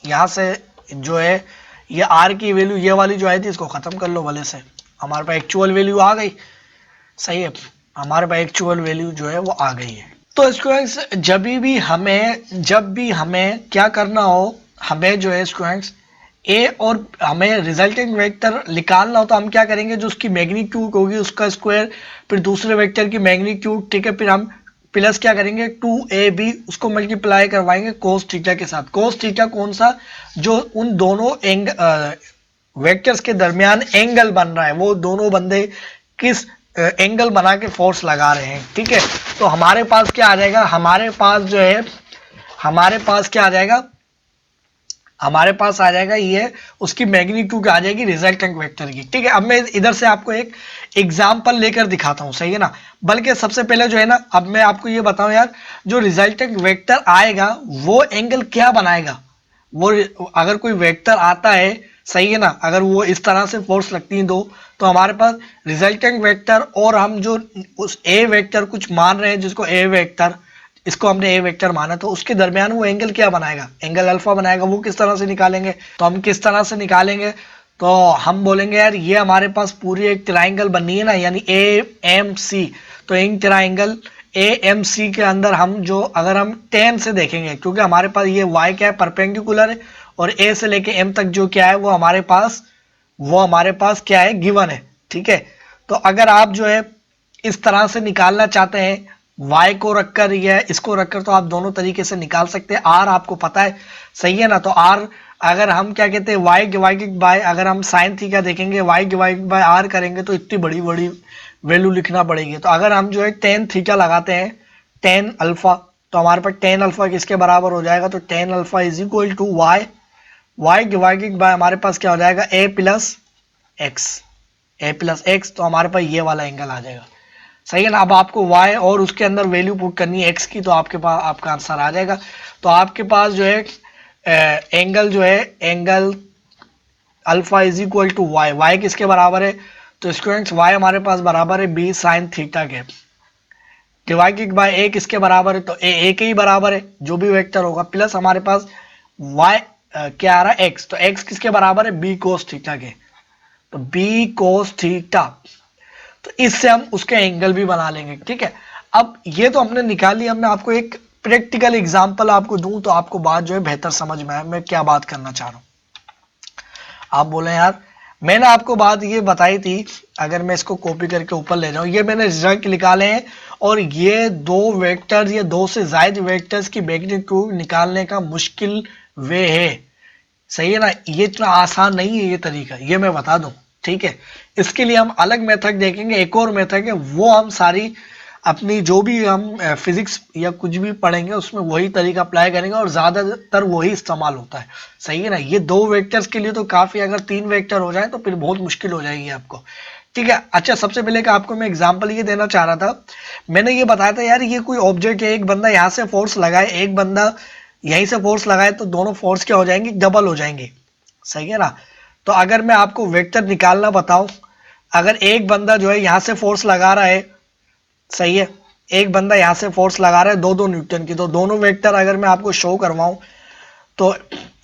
यहां से जो है ये r की वैल्यू ये वाली जो आई थी इसको खत्म कर लो भले से, हमारे पास एक्चुअल वैल्यू आ गई, सही है, हमारे पास एक्चुअल वैल्यू जो है वो आ गई है। तो स्टूडेंट्स जब भी हमें क्या करना हो, हमें जो है स्टूडेंट्स ए और हमें रिजल्टेंट वेक्टर निकालना हो, तो हम क्या करेंगे, जो उसकी मैग्नीट्यूड होगी उसका स्क्वायर, फिर दूसरे वेक्टर की मैग्नीट्यूड, ठीक है, फिर हम प्लस क्या करेंगे 2ab उसको मल्टीप्लाई करवाएंगे कोस थीटा के साथ। कोस थीटा कौन सा, जो उन दोनों वेक्टर्स के दरमियान एंगल बन रहा है, वो दोनों बंदे किस एंगल बना के फोर्स लगा रहे हैं, ठीक है। तो हमारे पास क्या आ जाएगा, हमारे पास जो है हमारे पास क्या आ जाएगा, हमारे पास आ जाएगा ये उसकी मैग्नीट्यूड आ जाएगी रिजल्टेंट वेक्टर की, ठीक है। अब मैं इधर से आपको एक एग्जांपल लेकर दिखाता हूं, सही है ना। बल्कि सबसे पहले जो है ना, अब मैं आपको ये बताऊं यार, जो रिजल्टेंट वेक्टर आएगा वो एंगल क्या बनाएगा, वो अगर कोई वेक्टर आता है, सही है ना, अगर वो इस तरह से फोर्स लगती है दो, तो हमारे पास रिजल्टेंट वेक्टर और हम जो उस ए वेक्टर कुछ मान रहे हैं जिसको ए वेक्टर, इसको हमने ए वेक्टर माना, तो उसके दरमियान वो एंगल क्या बनाएगा, एंगल अल्फा बनाएगा। वो किस तरह से निकालेंगे, तो हम किस तरह से निकालेंगे, तो हम बोलेंगे यार ये हमारे पास पूरी एक ट्राइंगल बननी है ना, यानी ए एम सी। तो in triangle A M C के अंदर हम जो अगर हम टेन से देखेंगे, क्योंकि हमारे पास ये वाई क्या है परपेंडिकुलर है, और ए से लेके एम तक जो क्या है वो हमारे पास क्या है गिवन है, ठीक है। तो अगर आप जो है इस तरह से निकालना चाहते हैं y को रखकर या इसको रखकर, तो आप दोनों तरीके से निकाल सकते हैं। r आपको पता है, सही है ना, तो r अगर हम क्या कहते हैं y डिवाइडेड बाय, अगर हम साइन थीटा देखेंगे y डिवाइडेड बाय r करेंगे तो इतनी बड़ी बड़ी वैल्यू लिखना पड़ेगी। तो अगर हम जो है टेन थीटा लगाते हैं, टेन अल्फा, तो हमारे पास टेन अल्फा किसके बराबर हो जाएगा, तो tan alpha is equal to y divided by हमारे पास क्या हो जाएगा a प्लस एक्स, तो हमारे पास ये वाला एंगल आ जाएगा, सही है ना। अब आपको y और उसके अंदर वैल्यू पुट करनी है x की, तो आपके पास आपका आंसर आ जाएगा। तो आपके पास जो है एंगल जो है angle alpha is equal to y किसके बराबर है, तो स्टूडेंट्स y हमारे पास बराबर है b साइन थीटा के, डिवाइडेड बाय a किसके बराबर है, तो a के ही बराबर है जो भी वेक्टर होगा, प्लस हमारे पास y क्या आ रहा है x, तो x किसके बराबर है b कोस थीटा के, तो b कोस थीटा, तो इससे हम उसके एंगल भी बना लेंगे, ठीक है। अब ये तो हमने निकाल लिया, मैं आपको एक प्रैक्टिकल एग्जांपल आपको दूं तो आपको बात जो है बेहतर समझ में आए मैं क्या बात करना चाह रहा हूं। आप बोले यार मैंने आपको बात ये बताई थी, अगर मैं इसको कॉपी करके ऊपर ले जाऊं, ये मैंने रिजल्ट निकाले हैं, और ये दो वेक्टर्स या दो से ज्यादा वेक्टर्स की मैग्नीट्यूड निकालने का मुश्किल वे है, सही है ना। ये इतना आसान नहीं है ये तरीका, ये मैं बता दूं, ठीक है। इसके लिए हम अलग मेथड देखेंगे, एक और मेथड है, वो हम सारी अपनी जो भी हम फिजिक्स या कुछ भी पढ़ेंगे उसमें वही तरीका अप्लाई करेंगे, और ज्यादातर वही इस्तेमाल होता है, सही है ना। ये दो वेक्टर्स के लिए तो काफी, अगर तीन वेक्टर हो जाए तो फिर बहुत मुश्किल हो जाएगी आपको, ठीक है। अच्छा सबसे पहले का आपको मैं एग्जांपल ये देना चाह रहा था, मैंने ये बताया था यार ये कोई ऑब्जेक्ट है, एक बंदा यहाँ से फोर्स लगाए, एक बंदा यहीं से फोर्स लगाए, तो दोनों फोर्स क्या हो जाएंगे, डबल हो जाएंगे, सही है ना। तो अगर मैं आपको वेक्टर निकालना बताऊं, अगर एक बंदा जो है यहां से फोर्स लगा रहा है, सही है, एक बंदा यहां से फोर्स लगा रहा है दो न्यूटन की, तो दोनों वेक्टर अगर मैं आपको शो करवाऊं, तो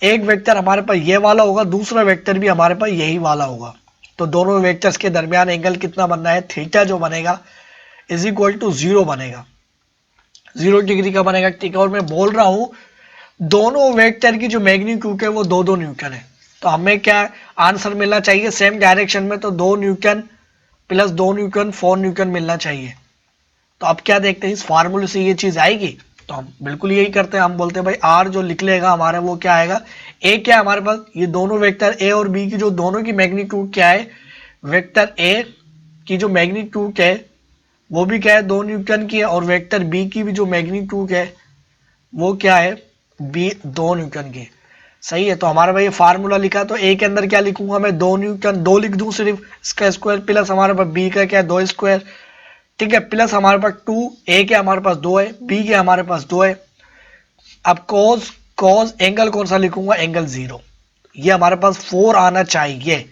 एक वेक्टर हमारे पास ये वाला होगा, दूसरा वेक्टर भी हमारे पास यही वाला होगा, तो दोनों वेक्टर्स के दरमियान एंगल कितना बनना है, थीटा जो बनेगा इज इक्वल टू 0 बनेगा, 0 डिग्री का बनेगा, ठीक है। और मैं बोल रहा हूं दोनों वेक्टर की जो मैग्नीट्यूड है वो 2 न्यूटन है। तो हमें क्या आंसर मिलना चाहिए सेम डायरेक्शन में, तो 2 न्यूटन प्लस 2 न्यूटन 4 न्यूटन मिलना चाहिए। तो अब क्या देखते हैं इस फार्मूले से ये चीज आएगी, तो हम बिल्कुल यही करते हैं, हम बोलते हैं भाई आर जो लिख लेगा हमारा वो क्या आएगा, ए क्या है हमारे पास, ये दोनों वेक्टर ए और बी की जो दोनों की मैग्नीट्यूड क्या है, वेक्टर ए की जो मैग्नीट्यूड है वो भी क्या है 2 न्यूटन की है, और वेक्टर बी की भी जो मैग्नीट्यूड है वो क्या है बी 2 न्यूटन की। सही है, तो हमारा भाई ये फार्मूला लिखा, तो ए के अंदर क्या लिखूंगा मैं 2 न्यूटन, 2 लिख दूं सिर्फ, इसका स्क्वायर प्लस हमारे पास बी का क्या है 2 स्क्वायर, ठीक है, प्लस हमारे पास 2, ए के हमारे पास 2 है, बी के हमारे पास 2 है। अब कॉज कॉज एंगल कौन सा लिखूंगा, एंगल 0, ये हमारे पास 4 आना चाहिए,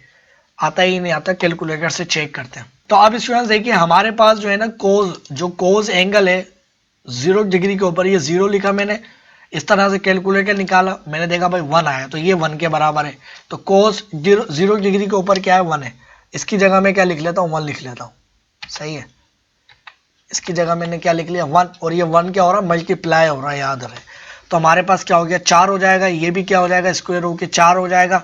आता ही नहीं आता, कैलकुलेटर से चेक करते हैं। तो अब स्टूडेंट्स देखिए हमारे पास जो है ना कोज एंगल है 0 डिग्री के ऊपर, ये 0 लिखा मैंने, इस तरह से कैलकुलेटर निकाला, मैंने देखा भाई 1 आया, तो ये 1 के बराबर है। तो कोस 0 डिग्री के ऊपर क्या है 1 है, इसकी जगह मैं क्या लिख लेता हूँ 1 लिख लेता हूँ। सही है, इसकी जगह मैंने क्या लिख लिया 1, और ये 1 क्या हो रहा है मल्टीप्लाई हो रहा है, याद रहे। तो हमारे पास क्या हो गया 4 हो जाएगा, ये भी क्या हो जाएगा स्क्वायर होके 4 हो जाएगा।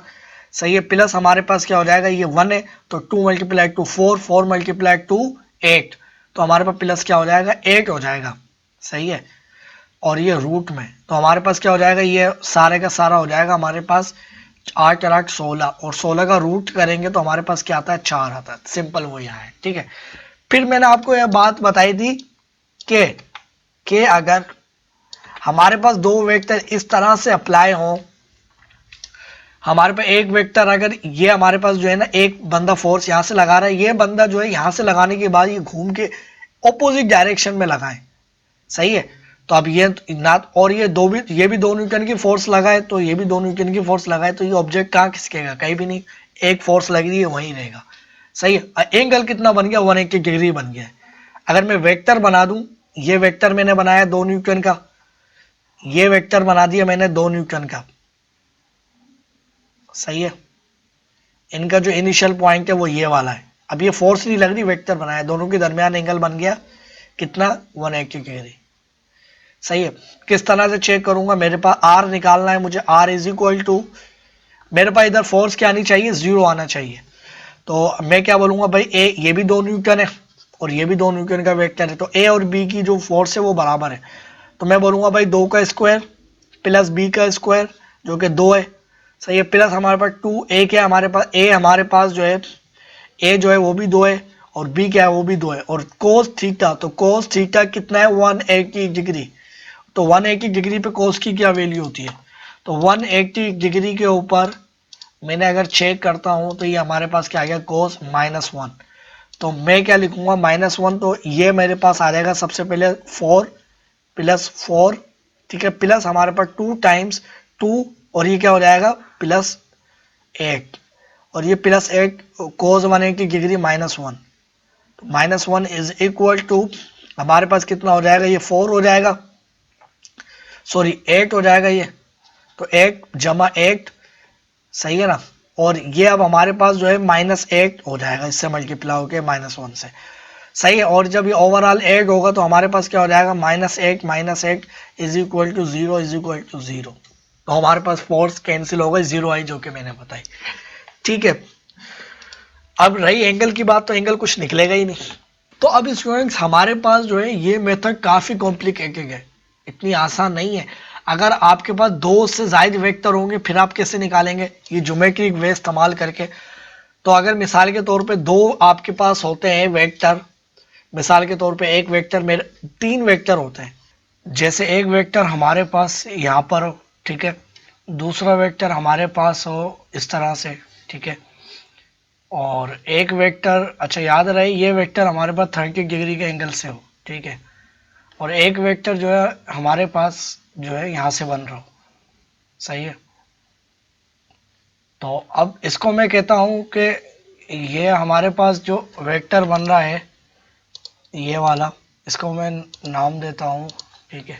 सही है, प्लस हमारे पास क्या हो जाएगा ये 1 है, तो 2 मल्टीप्लाई टू 4, 4 मल्टीप्लाई टू 8, तो हमारे पास प्लस क्या हो जाएगा 8 हो जाएगा। सही है, और ये रूट में, तो हमारे पास क्या हो जाएगा ये सारे का सारा हो जाएगा हमारे पास 8 और 8 16, और 16 का रूट करेंगे तो हमारे पास क्या आता है 4 आता है, सिंपल वो यहाँ है। ठीक है, फिर मैंने आपको यह बात बताई थी कि अगर हमारे पास 2 वेक्टर इस तरह से अप्लाई हो, हमारे पास एक वेक्टर अगर ये हमारे पास जो है ना एक बंदा फोर्स यहाँ से लगा रहा है, ये बंदा जो है यहाँ से लगाने के बाद ये घूम के ऑपोजिट डायरेक्शन में लगाए। सही है, तो अब ये ना, और ये भी 2 न्यूटन की फोर्स लगाए, तो ये भी 2 न्यूटन की फोर्स लगाए, तो ये ऑब्जेक्ट कहाँ खिसकेगा, कहीं भी नहीं, एक फोर्स लग रही है वहीं रहेगा। सही है, एंगल कितना बन गया 180 डिग्री बन गया। अगर मैं वेक्टर बना दूं, ये वेक्टर मैंने बनाया 2 न्यूटन का, ये वेक्टर बना दिया मैंने 2 न्यूटन का। सही है, इनका जो इनिशियल पॉइंट है वो ये वाला है, अब ये फोर्स नहीं लग रही, वेक्टर बनाया, दोनों के दरमियान एंगल बन गया कितना 180 डिग्री। सही है, किस तरह से चेक करूंगा, मेरे पास आर निकालना है मुझे, आर इज इक्वल टू, मेरे पास इधर फोर्स क्या आनी चाहिए 0 आना चाहिए, तो मैं क्या बोलूंगा भाई ए, ये भी 2 न्यूटन है और ये भी 2 न्यूटन का वेक्टर है, तो ए और बी की जो फोर्स है वो बराबर है, तो मैं बोलूंगा भाई 2 का स्क्वायर प्लस बी का स्क्वायर जो कि 2 है। सही है, प्लस हमारे पास 2, ए क्या हमारे पास, ए हमारे पास जो है ए जो है वो भी 2 है, और बी क्या है वो भी 2 है, और कोस थीटा, तो कोस थीटा कितना है 180 डिग्री, तो 180 डिग्री पे कोस की क्या वैल्यू होती है, तो 180 डिग्री के ऊपर मैंने अगर चेक करता हूं तो ये हमारे पास क्या आ गया कोस -1, तो मैं क्या लिखूंगा -1, तो ये मेरे पास आ जाएगा सबसे पहले 4 प्लस 4, ठीक है, प्लस हमारे पास 2 टाइम्स 2, और ये क्या हो जाएगा +8, और ये +8 कोस 180 डिग्री -1, तो -1 इज इक्वल टू हमारे पास कितना हो जाएगा, ये 4 हो जाएगा, सॉरी 8 हो जाएगा ये, तो 8 जमा 8, सही है ना, और ये अब हमारे पास जो है -8 हो जाएगा, इससे मल्टीप्लाई होके -1 से। सही है, और जब ये ओवरऑल 8 होगा तो हमारे पास क्या हो जाएगा -8 is equal to 0 is equal to 0, तो हमारे पास फोर्स कैंसिल हो गई, 0 आई जो कि मैंने बताई। ठीक है, अब रही एंगल की बात, तो एंगल कुछ निकलेगा ही नहीं। तो अब स्टूडेंट्स हमारे पास जो है ये मेथड काफी कॉम्प्लिकेटेड है, इतनी आसान नहीं है। अगर आपके पास 2 से ज्यादा वेक्टर होंगे फिर आप कैसे निकालेंगे, ये ज्योमेट्रिक वे इस्तेमाल करके। तो अगर मिसाल के तौर पे 2 आपके पास होते हैं वेक्टर, मिसाल के तौर पे एक वेक्टर मेरे 3 वेक्टर होते हैं, जैसे एक वेक्टर हमारे पास यहाँ पर हो, ठीक है, दूसरा वेक्टर हमारे पास हो इस तरह से, ठीक है, और एक वेक्टर, अच्छा याद रहे ये वेक्टर हमारे पास 30 डिग्री के एंगल से हो, ठीक है, और एक वेक्टर जो है हमारे पास जो है यहाँ से बन रहा हो। सही है, तो अब इसको मैं कहता हूँ कि ये हमारे पास जो वेक्टर बन रहा है ये वाला, इसको मैं नाम देता हूँ, ठीक है,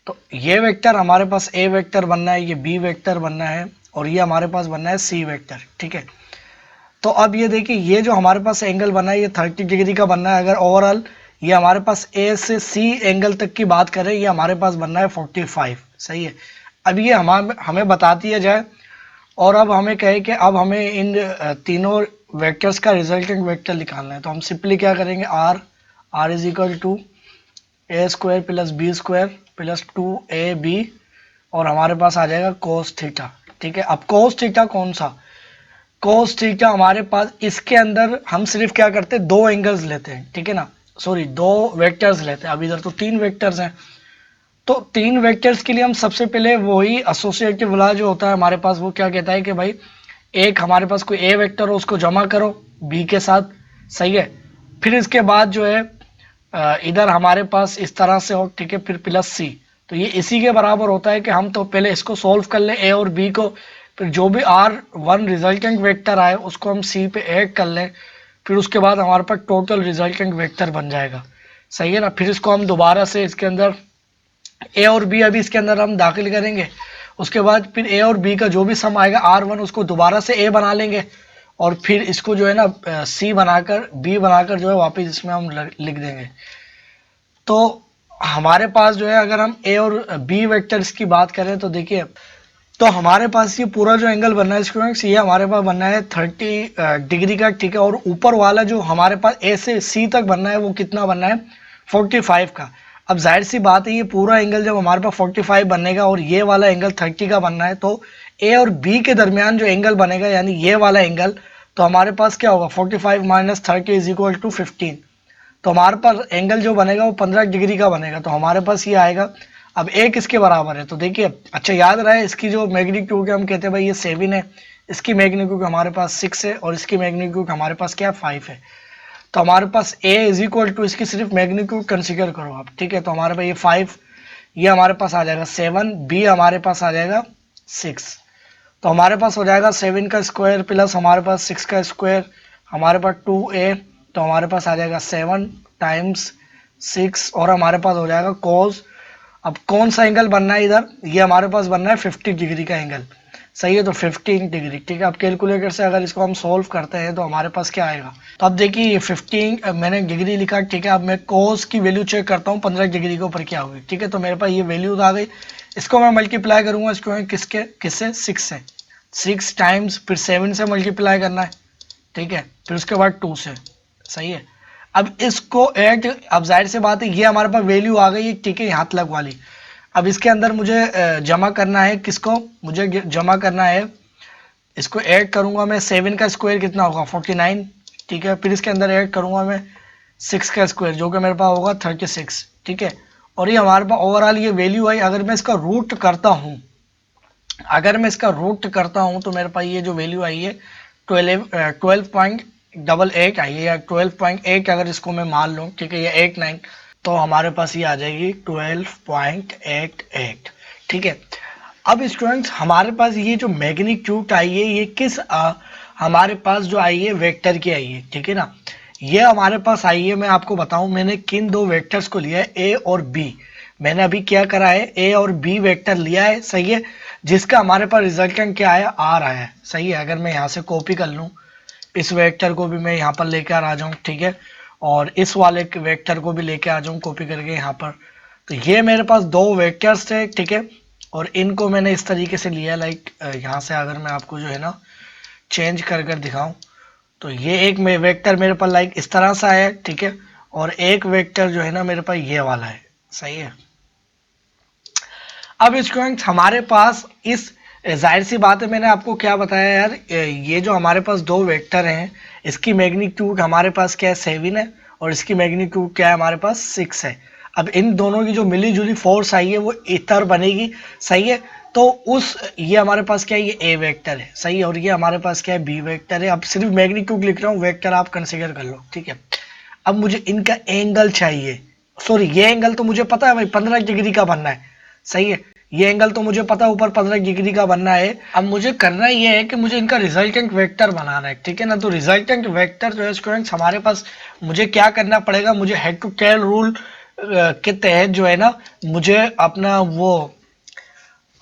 तो ये वेक्टर हमारे पास ए वेक्टर बनना है, ये बी वेक्टर बनना है, और ये हमारे पास बनना है सी वेक्टर। ठीक है, तो अब ये देखिए ये जो हमारे पास एंगल बना है ये 30 डिग्री का बनना है। अगर ओवरऑल ये हमारे पास ए से सी एंगल तक की बात करें, ये हमारे पास बनना है 45, सही है। अब ये हमें बता दिया जाए और अब हमें कहे कि अब हमें इन तीनों वेक्टर्स का रिजल्टेंट वेक्टर निकालना है, तो हम सिंपली क्या करेंगे, R is equal to A square plus B square plus 2ab और हमारे पास आ जाएगा कोस थीटा। ठीक है, अब कोस थीटा कौन सा, कोस थीटा हमारे पास इसके अंदर हम सिर्फ क्या करते हैं, दो एंगल्स लेते हैं, ठीक है ना, सॉरी दो वेक्टर्स लेते हैं। अब इधर तो तीन वेक्टर्स हैं, तो तीन वेक्टर्स के लिए हम सबसे पहले वही एसोसिएटिव वाला जो होता है हमारे पास, वो क्या कहता है कि भाई एक हमारे पास कोई ए वेक्टर हो उसको जमा करो बी के साथ, सही है। फिर इसके बाद जो है इधर हमारे पास इस तरह से हो, ठीक है, फिर प्लस सी, तो ये इसी के बराबर होता है कि हम तो पहले इसको सोल्व कर लें ए और बी को, फिर जो भी R1 रिजल्टेंट वेक्टर आए उसको हम सी पे ऐड कर लें, फिर उसके बाद हमारे पास टोटल रिजल्टेंट वेक्टर बन जाएगा, सही है ना। फिर इसको हम दोबारा से इसके अंदर ए और बी अभी इसके अंदर हम दाखिल करेंगे, उसके बाद फिर ए और बी का जो भी सम आएगा R1 उसको दोबारा से ए बना लेंगे और फिर इसको जो है ना सी बनाकर बी बनाकर जो है वापस इसमें हम लिख देंगे। तो हमारे पास जो है अगर हम ए और बी वेक्टर्स की बात करें तो देखिए, तो हमारे पास ये पूरा जो एंगल बनना है स्टूडेंट्स, ये हमारे पास बनना है 30 डिग्री का, ठीक है, और ऊपर वाला जो हमारे पास ए से सी तक बनना है वो कितना बनना है, 45 का। अब जाहिर सी बात है ये पूरा एंगल जब हमारे पास 45 बनेगा और ये वाला एंगल 30 का बनना है, तो ए और बी के दरमियान जो एंगल बनेगा यानी ये वाला एंगल, तो हमारे पास क्या होगा, 45 माइनस 30 इज इक्वल टू 15, तो हमारे पास एंगल जो बनेगा वो 15 डिग्री का बनेगा, तो हमारे पास ये आएगा। अब एक इसके बराबर है, तो देखिए अच्छा याद रहे इसकी जो मैग्नीट्यूड हम कहते हैं भाई ये 7 है, इसकी मैग्नीट्यूड हमारे पास 6 है और इसकी मैग्नीट्यूड हमारे पास क्या है, 5 है। तो हमारे पास a इज इक्वल टू इसकी सिर्फ मैग्नीट्यूड कंसीडर करो आप, ठीक है, तो हमारे पास ये 5, ये हमारे पास आ जाएगा 7, b हमारे पास आ जाएगा 6, तो हमारे पास हो जाएगा 7 का स्क्वायर प्लस हमारे पास 6 का स्क्वायर, हमारे पास 2a, तो हमारे पास आ जाएगा 7 टाइम्स 6 और हमारे पास हो जाएगा cos। अब कौन सा एंगल बनना है इधर, ये हमारे पास बनना है 50 डिग्री का एंगल, सही है, तो 15 डिग्री, ठीक है। अब कैलकुलेटर से अगर इसको हम सोल्व करते हैं तो हमारे पास क्या आएगा, तो अब देखिए ये 15 मैंने डिग्री लिखा, ठीक है। अब मैं कोस की वैल्यू चेक करता हूँ 15 डिग्री के ऊपर क्या होगी, ठीक है, तो मेरे पास ये वैल्यूज आ गई, इसको मैं मल्टीप्लाई करूंगा इसको किससे 6 से, 6 टाइम्स फिर 7 से मल्टीप्लाई करना है, ठीक है, फिर उसके बाद 2 से, सही है। अब इसको ऐड, अब जाहिर से बात है ये हमारे पास वैल्यू आ गई, ठीक है, यहाँ तक वाली। अब इसके अंदर मुझे जमा करना है किसको, मुझे जमा करना है, इसको ऐड करूंगा मैं, 7 का स्क्वायर कितना होगा 49, ठीक है, फिर इसके अंदर ऐड करूंगा मैं 6 का स्क्वायर जो कि मेरे पास होगा 36, ठीक है, और ये हमारे पास ओवरऑल ये वैल्यू आई। अगर मैं इसका रूट करता हूँ, अगर मैं इसका रूट करता हूँ तो मेरे पास ये जो वैल्यू आई है 12.88 आई है, या 12.8 अगर इसको मैं मान लूँ, ठीक है, या 89, तो हमारे पास ये आ जाएगी 12.88, ठीक है। अब स्टूडेंट्स हमारे पास ये जो मैग्नीट्यूड आई है ये किस हमारे पास जो आई है वेक्टर की आई है, ठीक है ना, ये हमारे पास आई है। मैं आपको बताऊं मैंने किन दो वेक्टर्स को लिया है, ए और बी, मैंने अभी क्या करा है, ए और बी वेक्टर लिया है, सही है, जिसका हमारे पास रिजल्टेंट क्या आया, आर आया है, सही है। अगर मैं यहाँ से कॉपी कर लूँ, इस वेक्टर को भी मैं यहाँ पर लेकर आ जाऊँ, ठीक है, और इस वाले वेक्टर को भी लेके आ जाऊँ कॉपी करके यहाँ पर, तो ये मेरे पास दो वेक्टर्स थे, ठीक है, और इनको मैंने इस तरीके से लिया, लाइक यहाँ से अगर मैं आपको जो है ना चेंज कर कर दिखाऊं, तो ये एक वेक्टर मेरे पास लाइक इस तरह से आया है, ठीक है, और एक वेक्टर जो है ना मेरे पास ये वाला है, सही है। अब स्टूडेंट्स हमारे पास इस, जाहिर सी बात है मैंने आपको क्या बताया यार, ये जो हमारे पास दो वेक्टर हैं इसकी मैग्नीट्यूड हमारे पास क्या है 7 है और इसकी मैग्नीट्यूड क्या है हमारे पास 6 है। अब इन दोनों की जो मिली जुली फोर्स आई है वो इतर बनेगी, सही है, तो उस ये हमारे पास क्या है, ये ए वेक्टर है, सही है, और ये हमारे पास क्या है बी वेक्टर है। अब सिर्फ मैग्नीट्यूड लिख रहा हूँ, वेक्टर आप कंसीडर कर लो, ठीक है। अब मुझे इनका एंगल चाहिए, सॉरी ये एंगल तो मुझे पता है भाई 15 डिग्री का बनना है, सही है, ये एंगल तो मुझे पता है ऊपर 15 डिग्री का बनना है। अब मुझे करना ये है कि मुझे इनका रिजल्टेंट वेक्टर बनाना है, ठीक है ना, तो रिजल्टेंट वेक्टर जो है स्टूडेंट्स हमारे पास मुझे क्या करना पड़ेगा, मुझे हेड टू टेल रूल के तहत जो है ना मुझे अपना वो,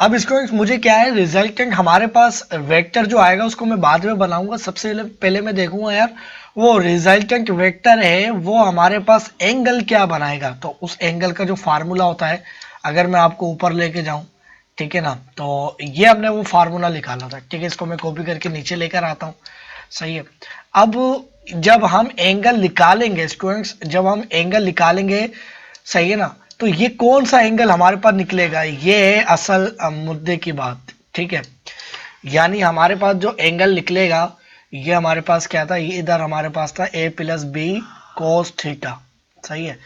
अब इसको मुझे क्या है रिजल्टेंट हमारे पास वेक्टर जो आएगा उसको मैं बाद में बनाऊंगा, सबसे पहले मैं देखूंगा यार वो रिजल्टेंट वेक्टर है वो हमारे पास एंगल क्या बनाएगा। तो उस एंगल का जो फार्मूला होता है, अगर मैं आपको ऊपर लेके जाऊं, ठीक है ना। तो ये हमने वो फार्मूला निकाला था, ठीक है। इसको मैं कॉपी करके नीचे लेकर आता हूँ, सही है। अब जब हम एंगल निकालेंगे स्टूडेंट्स, जब हम एंगल निकालेंगे, सही है ना, तो ये कौन सा एंगल हमारे पास निकलेगा, ये है असल मुद्दे की बात, ठीक है। यानी हमारे पास जो एंगल निकलेगा, ये हमारे पास क्या था, ये इधर हमारे पास था a plus B cos theta, सही है।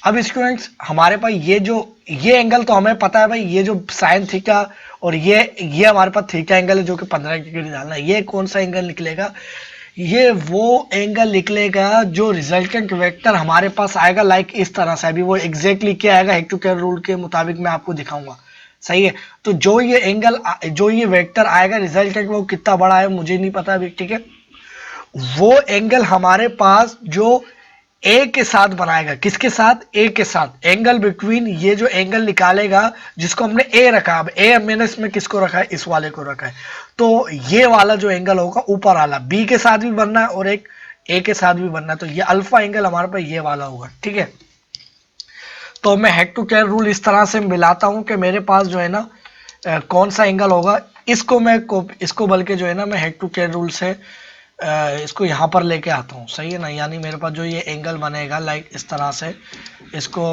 अब स्टूडेंट्स हमारे पास ये एंगल तो हमें पता है भाई, ये जो साइन थीटा और ये हमारे पास थीटा एंगल है जो कि 15 डिग्री डालना है। ये कौन सा एंगल निकलेगा, ये वो एंगल निकलेगा जो रिजल्टेंट वेक्टर हमारे पास आएगा, लाइक इस तरह से। अभी वो एग्जैक्टली क्या आएगा हेक्टोकेर रूल के मुताबिक मैं आपको दिखाऊंगा, सही है। तो जो ये एंगल, जो ये वेक्टर आएगा रिजल्टेंट, वो कितना बड़ा है मुझे नहीं पता अभी, ठीक है। वो एंगल हमारे पास जो ए के साथ बनाएगा, किसके साथ, ए के साथ, एंगल बिटवीन, ये जो एंगल निकालेगा जिसको हमने ए रखा, अब ए मैंने इसमें किसको रखा है, इस वाले को रखा है। तो ये वाला जो एंगल होगा ऊपर वाला, बी के साथ भी बनना है और एक ए के साथ भी बनना है, तो ये अल्फा एंगल हमारे पास ये वाला होगा, ठीक है। तो मैं हेड टू टेल रूल इस तरह से मिलाता हूं कि मेरे पास जो है ना कौन सा एंगल होगा, इसको बल्कि जो है ना मैं हेड टू टेल रूल से इसको यहाँ पर लेके आता हूँ, सही है ना। यानी मेरे पास जो ये एंगल बनेगा लाइक इस तरह से, इसको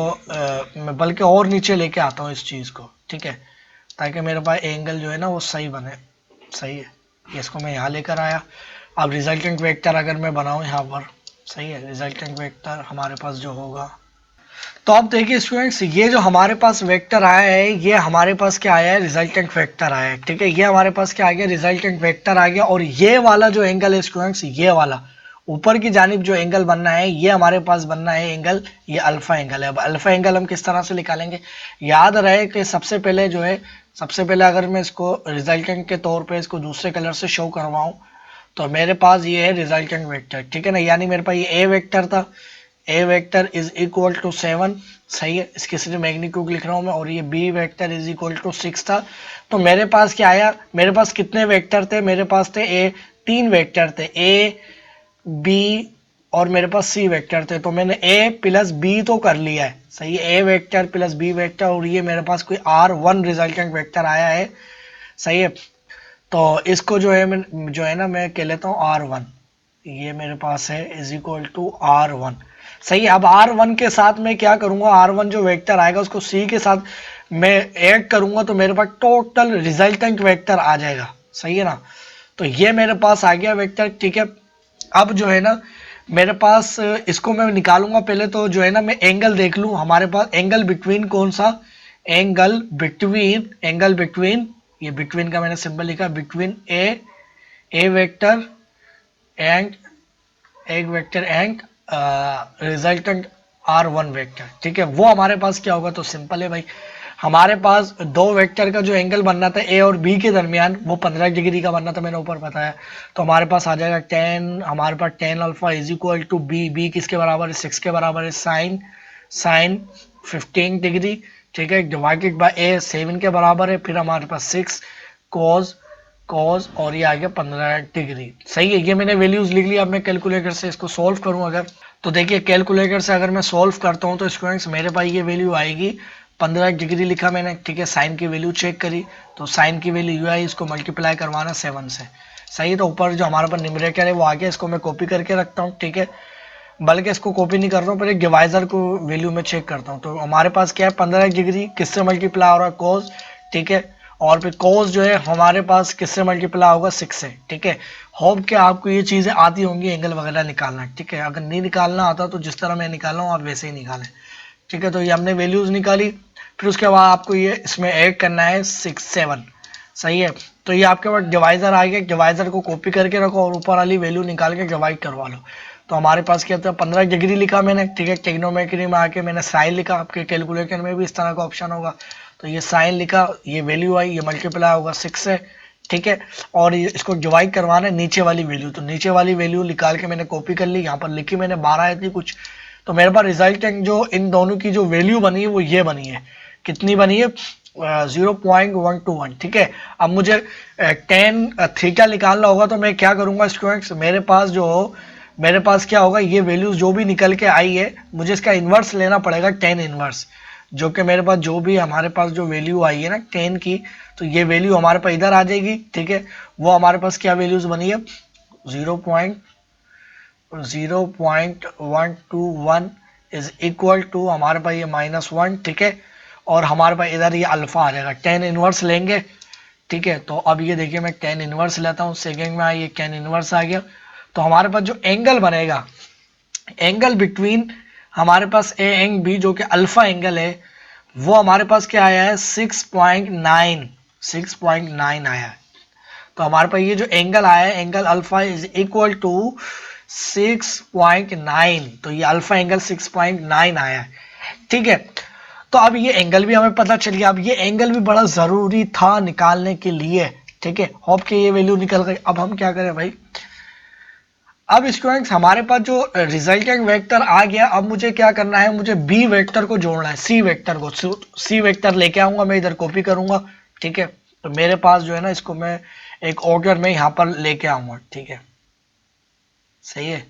मैं बल्कि और नीचे लेके आता हूँ इस चीज़ को, ठीक है, ताकि मेरे पास एंगल जो है ना वो सही बने, सही है। इसको मैं यहाँ लेकर आया। अब रिजल्टेंट वेक्टर अगर मैं बनाऊँ यहाँ पर, सही है, रिजल्टेंट वेक्टर हमारे पास जो होगा, तो आप देखिए स्टूडेंट्स, ये जो हमारे पास वेक्टर आया है, ये हमारे पास क्या आया है, रिजल्टेंट वेक्टर आया है, ठीक है। ये हमारे पास क्या आ गया, रिजल्टेंट वेक्टर आ गया। और ये वाला जो एंगल है स्टूडेंट्स, ये वाला ऊपर की जानिब जो एंगल बनना है, ये हमारे पास बनना है एंगल, ये अल्फा एंगल है। अब अल्फा एंगल हम किस तरह से निकालेंगे, याद रहे कि सबसे पहले जो है, सबसे पहले अगर मैं इसको रिजल्टेंट के तौर पर इसको दूसरे कलर से शो करवाऊँ, तो मेरे पास ये है रिजल्टेंट वेक्टर, ठीक है ना। यानी मेरे पास ये ए वेक्टर था, ए वेक्टर इज इक्वल टू 7, सही है, इसके सिर्फ मैग्नीट्यूड लिख रहा हूँ मैं। और ये B vector is equal to 6 था। तो मेरे पास क्या आया, मेरे पास कितने वेक्टर थे, मेरे पास थे ए 3 वेक्टर थे, ए बी और मेरे पास सी वेक्टर थे। तो मैंने ए प्लस बी तो कर लिया है, सही है, ए वेक्टर प्लस बी वेक्टर, और ये मेरे पास कोई R1 रिजल्टेंट वेक्टर आया है, सही है। तो इसको जो है मैं मैं कह लेता हूँ R1, ये मेरे पास है इज इक्वल टू R1, सही है। अब R1 के साथ मैं क्या करूंगा, R1 जो वेक्टर आएगा उसको C के साथ मैं ऐड करूंगा, तो मेरे पास टोटल रिजल्टेंट वेक्टर आ जाएगा, सही है ना। तो ये मेरे पास आ गया वेक्टर, ठीक है। अब जो है ना मेरे पास इसको मैं निकालूंगा, पहले तो जो है ना मैं एंगल देख लूं, हमारे पास एंगल बिटवीन कौन सा, एंगल बिटवीन, ये बिटवीन का मैंने सिंबल लिखा, between A vector and resultant R1 vector, ठीक है। वो हमारे पास क्या होगा, तो सिंपल है भाई, हमारे पास दो वेक्टर का जो एंगल बनना था ए और बी के दरमियान, वो 15 डिग्री का बनना था, मैंने ऊपर बताया। तो हमारे पास आ जाएगा हमारे पास tan alpha is equal to B किसके बराबर है, 6 के बराबर है, साइन 15 डिग्री, ठीक है, डिवाइडेड बाय ए 7 के बराबर है, फिर हमारे पास 6 कॉज और ये आ गया 15 डिग्री, सही है। ये मैंने वैल्यूज लिख लिया। अब मैं कैलकुलेटर से इसको सॉल्व करूं अगर, तो देखिए कैलकुलेटर से अगर मैं सॉल्व करता हूं तो स्टूडेंट्स मेरे पास ये वैल्यू आएगी 15 डिग्री लिखा मैंने, ठीक है। साइन की वैल्यू चेक करी, तो साइन की वैल्यू यू आई, इसको मल्टीप्लाई करवाना 7 से, सही है। तो ऊपर जो हमारे पास न्यूमरेटर है वो आ गया, इसको मैं कॉपी करके रखता हूँ, ठीक है। बल्कि इसको कॉपी नहीं करता हूँ, पर एक डिवाइजर को वैल्यू में चेक करता हूँ। तो हमारे पास क्या है, 15 डिग्री किससे मल्टीप्लाई हो रहा है, कोस, ठीक है। और फिर कोस जो है हमारे पास किससे मल्टीप्लाई होगा, 6 से, ठीक है। होप कि आपको ये चीज़ें आती होंगी एंगल वगैरह निकालना, ठीक है। अगर नहीं निकालना आता तो जिस तरह मैं निकाल रहा हूँ आप वैसे ही निकालें, ठीक है। तो ये हमने वैल्यूज निकाली, फिर उसके बाद आपको ये इसमें ऐड करना है 6 7, सही है। तो ये आपके पास डिवाइजर आ गया, डिवाइजर को कॉपी करके रखो और ऊपर वाली वैल्यू निकाल के डिवाइड करवा लो। तो हमारे पास क्या था, 15 डिग्री लिखा मैंने, ठीक है। टेक्नोमेट्री में आके मैंने साइन लिखा, आपके कैलकुलेटर में भी इस तरह का ऑप्शन होगा। तो ये साइन लिखा, ये वैल्यू आई, ये मल्टीप्लाई होगा 6 से, ठीक है। और ये इसको डिवाइड करवाना है नीचे वाली वैल्यू, तो नीचे वाली वैल्यू निकाल के मैंने कॉपी कर ली, यहाँ पर लिखी मैंने 12 आई थी कुछ। तो मेरे पास रिजल्टेंट जो इन दोनों की जो वैल्यू बनी है वो ये बनी है, कितनी बनी है, 0.121, ठीक है। अब मुझे tan थीटा निकालना होगा, तो मैं क्या करूंगा स्टूडेंट्स, मेरे पास क्या होगा, ये वैल्यूज जो भी निकल के आई है मुझे इसका इन्वर्स लेना पड़ेगा, tan इन्वर्स। जो कि मेरे पास जो भी हमारे पास जो वैल्यू आई है ना 10 की, तो ये वैल्यू हमारे पास इधर आ जाएगी, ठीक है। वो हमारे पास क्या वैल्यूज बनी है, 0.0121 इज इक्वल टू हमारे पास ये -1, ठीक है। और हमारे पास इधर ये अल्फा आ जाएगा, 10 इनवर्स लेंगे, ठीक है। तो अब ये देखिए मैं 10 इनवर्स लेता हूँ, सेकेंड में ये 10 इनवर्स आ गया। तो हमारे पास जो एंगल बनेगा, एंगल बिटवीन हमारे पास ए एंड बी जो कि अल्फा एंगल है, वो हमारे पास क्या आया है 6.9 आया है। तो हमारे पास ये जो एंगल आया है, angle alpha is equal to 6.9, तो ये अल्फा एंगल 6.9 आया है, ठीक है। तो अब ये एंगल भी हमें पता चल गया। अब ये एंगल भी बड़ा जरूरी था निकालने के लिए, ठीक है। होप के ये वैल्यू निकल गई। अब हम क्या करें भाई, अब स्टूडेंट्स हमारे पास जो रिजल्टेंट वेक्टर आ गया, अब मुझे क्या करना है, मुझे बी वेक्टर को जोड़ना है सी वेक्टर को। सी वेक्टर लेके आऊंगा, मैं इधर कॉपी करूंगा, ठीक है। तो मेरे पास जो है ना, इसको मैं एक ऑर्डर में यहाँ पर लेके आऊंगा, ठीक है, सही है।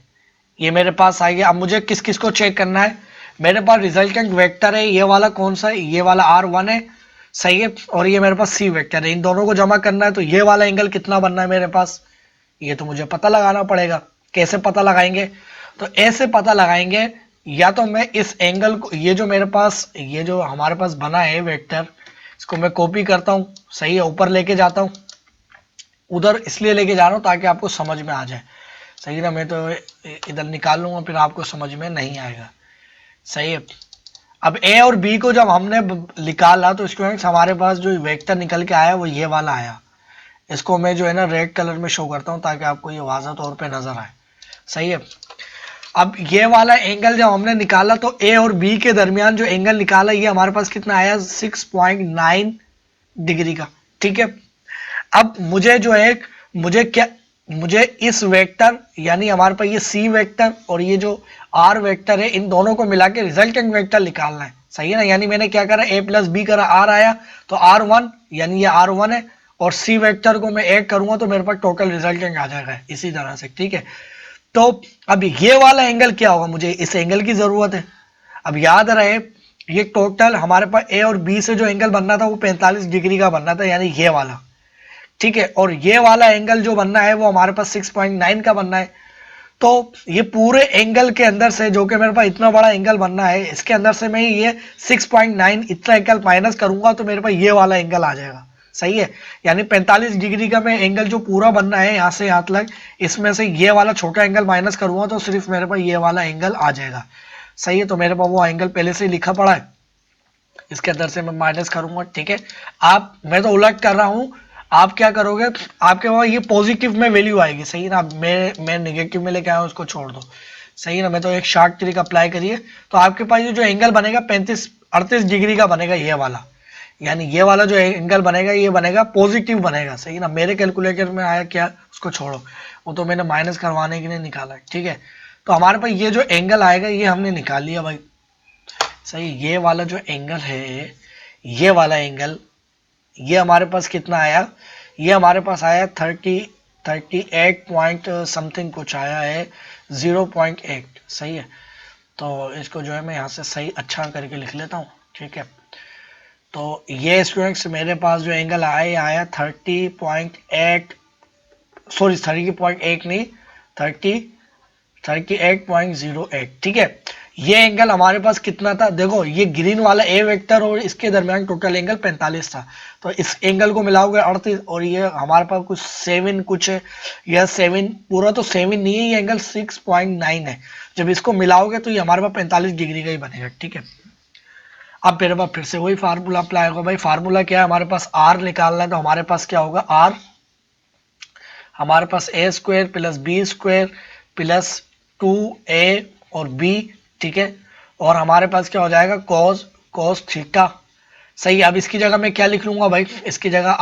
ये मेरे पास आ गया। अब मुझे किस किस को चेक करना है, मेरे पास रिजल्टेंट वेक्टर है ये वाला, कौन सा है, ये वाला R1 है, सही है। और ये मेरे पास सी वेक्टर है, इन दोनों को जमा करना है। तो ये वाला एंगल कितना बनना है मेरे पास, ये तो मुझे पता लगाना पड़ेगा। कैसे पता लगाएंगे, तो ऐसे पता लगाएंगे, या तो मैं इस एंगल को, ये जो मेरे पास, ये जो हमारे पास बना है वेक्टर, इसको मैं कॉपी करता हूँ, सही है, ऊपर लेके जाता हूँ। उधर इसलिए लेके जा रहा हूँ ताकि आपको समझ में आ जाए, सही ना। मैं तो इधर निकाल लूंगा, फिर आपको समझ में नहीं आएगा, सही है। अब ए और बी को जब हमने निकाला, तो स्टूडेंट्स हमारे पास जो वेक्टर निकल के आया वो ये वाला आया। इसको मैं जो है ना रेड कलर में शो करता हूँ ताकि आपको ये वाज़ा तौर पे नजर आए, सही है। अब ये वाला एंगल जब हमने निकाला, तो ए और बी के दरमियान जो एंगल निकाला, ये हमारे पास कितना आया 6.9 डिग्री का, ठीक है। अब मुझे जो है, मुझे इस वेक्टर, यानी हमारे पास ये सी वेक्टर और ये जो आर वेक्टर है, इन दोनों को मिला के रिजल्टेंट वेक्टर निकालना है, सही है ना। यानी मैंने क्या करा, ए प्लस बी करा, आर आया, तो R1 यानी ये R1 है, और सी वेक्टर को मैं ऐड करूंगा तो मेरे पास टोटल रिजल्टेंट आ जाएगा, इसी तरह से, ठीक है। तो अब ये वाला एंगल क्या होगा, मुझे इस एंगल की जरूरत है। अब याद रहे, ये टोटल हमारे पास ए और बी से जो एंगल बनना था वो 45 डिग्री का बनना था, यानी ये वाला, ठीक है। और ये वाला एंगल जो बनना है वो हमारे पास 6.9 का बनना है। तो ये पूरे एंगल के अंदर से, जो कि मेरे पास इतना बड़ा एंगल बनना है, इसके अंदर से मैं ये 6.9 इतना एंगल माइनस करूंगा तो मेरे पास ये वाला एंगल आ जाएगा, सही है। यानी 45 डिग्री का मैं एंगल जो पूरा बनना है यहाँ से यहाँ तक, इसमें से ये वाला छोटा एंगल माइनस करूंगा तो सिर्फ मेरे पास ये वाला एंगल आ जाएगा, सही है। तो मेरे पास वो एंगल पहले से ही लिखा पड़ा है, इसके अंदर से मैं माइनस करूंगा, ठीक है। मैं तो उलट कर रहा हूं, आप क्या करोगे, आपके पास ये पॉजिटिव में वैल्यू आएगी, सही है ना। मैं नेगेटिव में लेके आया हूं, उसको छोड़ दो, सही है ना। मैं तो एक शार्ट ट्रिक अप्लाई करिए, तो आपके पास ये जो एंगल बनेगा 38 डिग्री का बनेगा, ये वाला, यानी ये वाला जो एंगल बनेगा ये बनेगा पॉजिटिव बनेगा, सही ना। मेरे कैलकुलेटर में आया क्या, उसको छोड़ो, वो तो मैंने माइनस करवाने के लिए निकाला, ठीक है। तो हमारे पास ये जो एंगल आएगा ये हमने निकाल लिया भाई, सही। ये वाला जो एंगल है, ये वाला एंगल, ये हमारे पास कितना आया, ये हमारे पास आया 38 पॉइंट समथिंग कुछ आया है, 0.8, सही है। तो इसको जो है मैं यहाँ से सही अच्छा करके लिख लेता हूँ, ठीक है। तो ये स्टूडेंट्स मेरे पास जो एंगल आया 30.8, सॉरी 30.8 नहीं, 38.08, ठीक है। ये एंगल हमारे पास कितना था, देखो ये ग्रीन वाला ए वेक्टर और इसके दरमियान टोटल एंगल 45 था, तो इस एंगल को मिलाओगे 38, और ये हमारे पास कुछ 7 कुछ है, यह 7 पूरा तो 7 नहीं है, ये एंगल 6.9 है। जब इसको मिलाओगे तो ये हमारे पास 45 डिग्री का ही बनेगा, ठीक है। अब मेरे पास फिर से वही फार्मूला अप्लाई होगा भाई। फार्मूला क्या है, हमारे पास आर निकालना है, तो हमारे पास क्या होगा, आर हमारे पास A square plus B square plus 2a और b, ठीक है। और हमारे पास क्या हो जाएगा, cos थीटा, सही। अब इसकी जगह मैं क्या लिख लूंगा भाई, इसकी जगह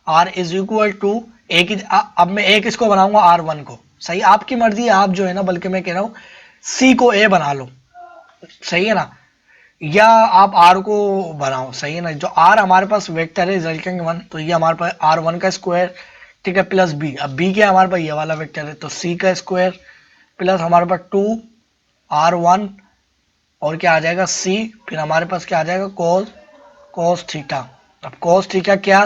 r इज इक्वल टू ए की, अब मैं एक इसको बनाऊंगा R1 को, सही। आपकी मर्जी है, आप जो है ना, बल्कि मैं कह रहा हूँ c को a बना लो, सही है ना, या आप r को बनाओ, सही है ना। जो r हमारे पास वेक्टर है रिजल्टेंट 1, तो ये हमारे पास R1 का स्क्वायर, ठीक है, प्लस b। अब b क्या है, हमारे पास ये वाला वेक्टर है, तो c का स्क्वायर प्लस हमारे पास 2R1 और क्या आ जाएगा सी, फिर हमारे पास क्या आ जाएगा cos थीटा। अब cos थीटा क्या,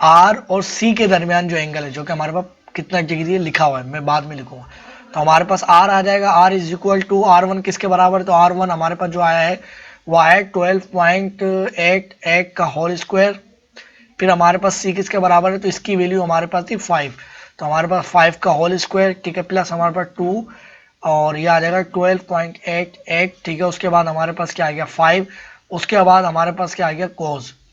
आर और सी के दरमियान जो एंगल है, जो कि हमारे पास कितना डिग्री है लिखा हुआ है, मैं बाद में लिखूंगा। तो हमारे पास आर आ जाएगा, R is equal to R one किसके बराबर है, तो आर वन हमारे पास जो आया है वो आया 12.88 का होल स्क्वायर। फिर हमारे पास सी किसके बराबर है, तो इसकी वैल्यू हमारे पास थी 5, तो हमारे पास 5 का होल स्क्वायर, ठीक है, प्लस हमारे पास 2 और ये आ जाएगा 12.88, ठीक है। उसके बाद हमारे पास क्या आ गया 5, उसके बाद हमारे पास क्या आ गया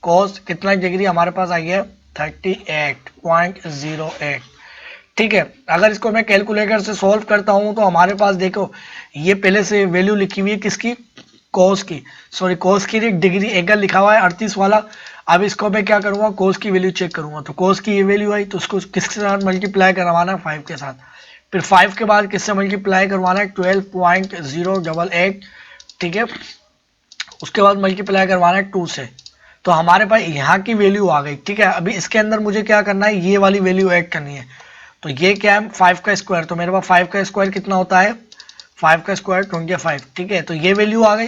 कोस कितना डिग्री हमारे पास आ गया 38.08, ठीक है। अगर इसको मैं कैलकुलेटर से सॉल्व करता हूं तो हमारे पास देखो ये पहले से वैल्यू लिखी हुई है किसकी, कोस की, सॉरी कोस की डिग्री एंगल लिखा हुआ है 38 वाला। अब इसको मैं क्या करूंगा, कोस की वैल्यू चेक करूंगा, तो कोस की ये वैल्यू आई तो उसको किसके साथ मल्टीप्लाई करवाना है 5 के साथ, फिर 5 के बाद किससे मल्टीप्लाई करवाना है 12.088, ठीक है। उसके बाद मल्टीप्लाई करवाना है 2 से, तो हमारे पास यहाँ की वैल्यू आ गई, ठीक है। अभी इसके अंदर मुझे क्या करना है, ये वाली वैल्यू ऐड करनी है, तो ये क्या है 5 का स्क्वायर, तो मेरे पास 5 का स्क्वायर कितना होता है 5 का स्क्वायर 25, ठीक है। तो ये वैल्यू आ गई।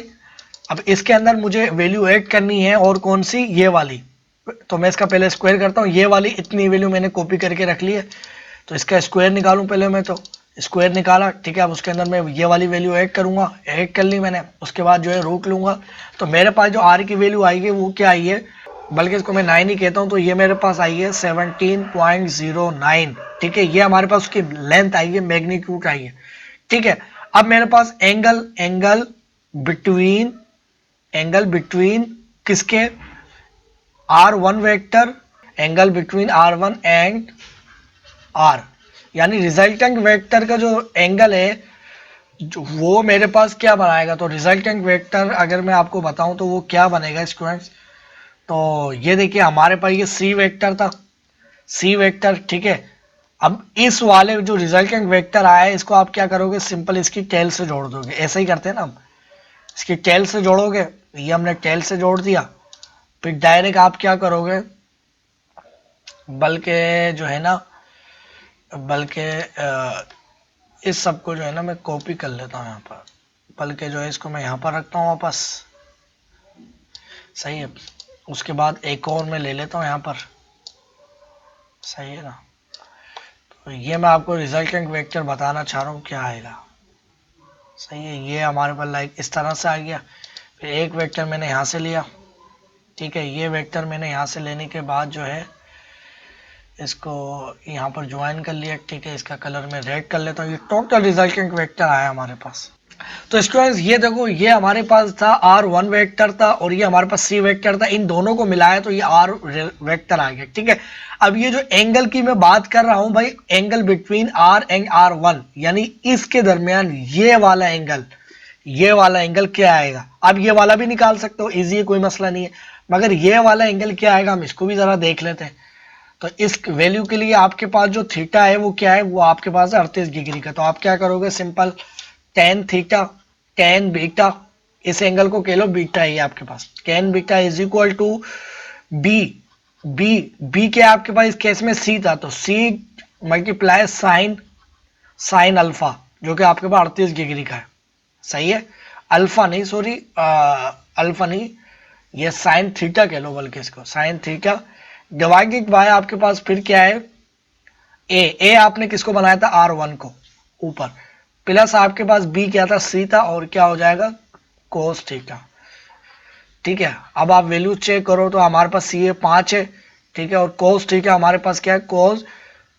अब इसके अंदर मुझे वैल्यू ऐड करनी है और कौन सी, ये वाली, तो मैं इसका पहले स्क्वायर करता हूँ, ये वाली इतनी वैल्यू मैंने कॉपी करके रख ली है, तो इसका स्क्वायर निकालूं पहले मैं, तो स्क्वायर निकाला, ठीक है। अब उसके अंदर मैं ये वाली वैल्यू ऐड करूंगा, ऐड कर ली मैंने, उसके बाद जो है रूट लूंगा, तो मेरे पास जो आर की वैल्यू आएगी वो क्या आई है, बल्कि इसको मैं 9 ही कहता हूँ, तो ये मेरे पास आई है 17.09, ठीक है। ये हमारे पास उसकी लेंथ आई है, मैग्नीट्यूड आई है, ठीक है। अब मेरे पास एंगल बिटवीन किसके, R1 vector, angle between R1 and R, यानी रिजल्टेंट वेक्टर का जो एंगल है वो मेरे पास क्या बनाएगा, तो रिजल्टेंट वेक्टर अगर मैं आपको बताऊं तो वो क्या बनेगा स्टूडेंट्स, तो ये देखिए हमारे पास ये सी वेक्टर था, सी वेक्टर, ठीक है। अब इस वाले जो रिजल्टेंट वेक्टर आया है इसको आप क्या करोगे, सिंपल इसकी टेल से जोड़ दोगे, ऐसा ही करते हैं ना हम, इसकी टेल से जोड़ोगे, ये हमने टेल से जोड़ दिया, फिर डायरेक्ट आप क्या करोगे, बल्कि जो है ना, बल्कि इस सब को जो है ना मैं कॉपी कर लेता हूँ यहाँ पर, बल्कि जो है इसको मैं यहाँ पर रखता हूँ वापस, सही है। उसके बाद एक और मैं ले लेता हूँ यहाँ पर, सही है ना। तो ये मैं आपको रिजल्टेंट वेक्टर बताना चाह रहा हूँ क्या आएगा, सही है। ये हमारे पास लाइक इस तरह से आ गया, फिर एक वेक्टर मैंने यहाँ से लिया, ठीक है। ये वेक्टर मैंने यहाँ से लेने के बाद जो है इसको यहाँ पर ज्वाइन कर लिया, ठीक है। इसका कलर मैं रेड कर लेता हूँ, ये टोटल रिजल्टेंट वेक्टर आया हमारे पास। तो स्टूडेंट्स ये देखो, ये हमारे पास था R1 वेक्टर था और ये हमारे पास C वेक्टर था, इन दोनों को मिलाया तो ये R वेक्टर आ गया, ठीक है। अब ये जो एंगल की मैं बात कर रहा हूं भाई, angle between R and R1, यानी इसके दरमियान ये वाला एंगल क्या आएगा, अब ये वाला भी निकाल सकते हो, इजी है, कोई मसला नहीं है, मगर ये वाला एंगल क्या आएगा हम इसको भी जरा देख लेते हैं। तो इस वैल्यू के लिए आपके पास जो थीटा है वो क्या है, वो आपके पास है 38 डिग्री का, तो आप क्या करोगे, simple tan theta tan beta, इस एंगल को कह लो बीटा है आपके पास, tan beta is equal to B, B क्या आपके पास इस केस में सी था, तो सी मल्टीप्लाई साइन अल्फा, जो कि आपके पास 38 डिग्री का है, सही है। अल्फा नहीं, सॉरी अल्फा नहीं, ये साइन थीटा कह लो, बल्कि इसको साइन थीटा डिवाइडेड बाय आपके पास फिर क्या है, ए आपने किसको बनाया था R1 को ऊपर, प्लस आपके पास बी क्या था सी था, और क्या हो जाएगा कोस थीटा, ठीक है। अब आप वैल्यू चेक करो तो हमारे पास सी है 5 है, ठीक है, और कोस थीटा हमारे पास क्या है कोस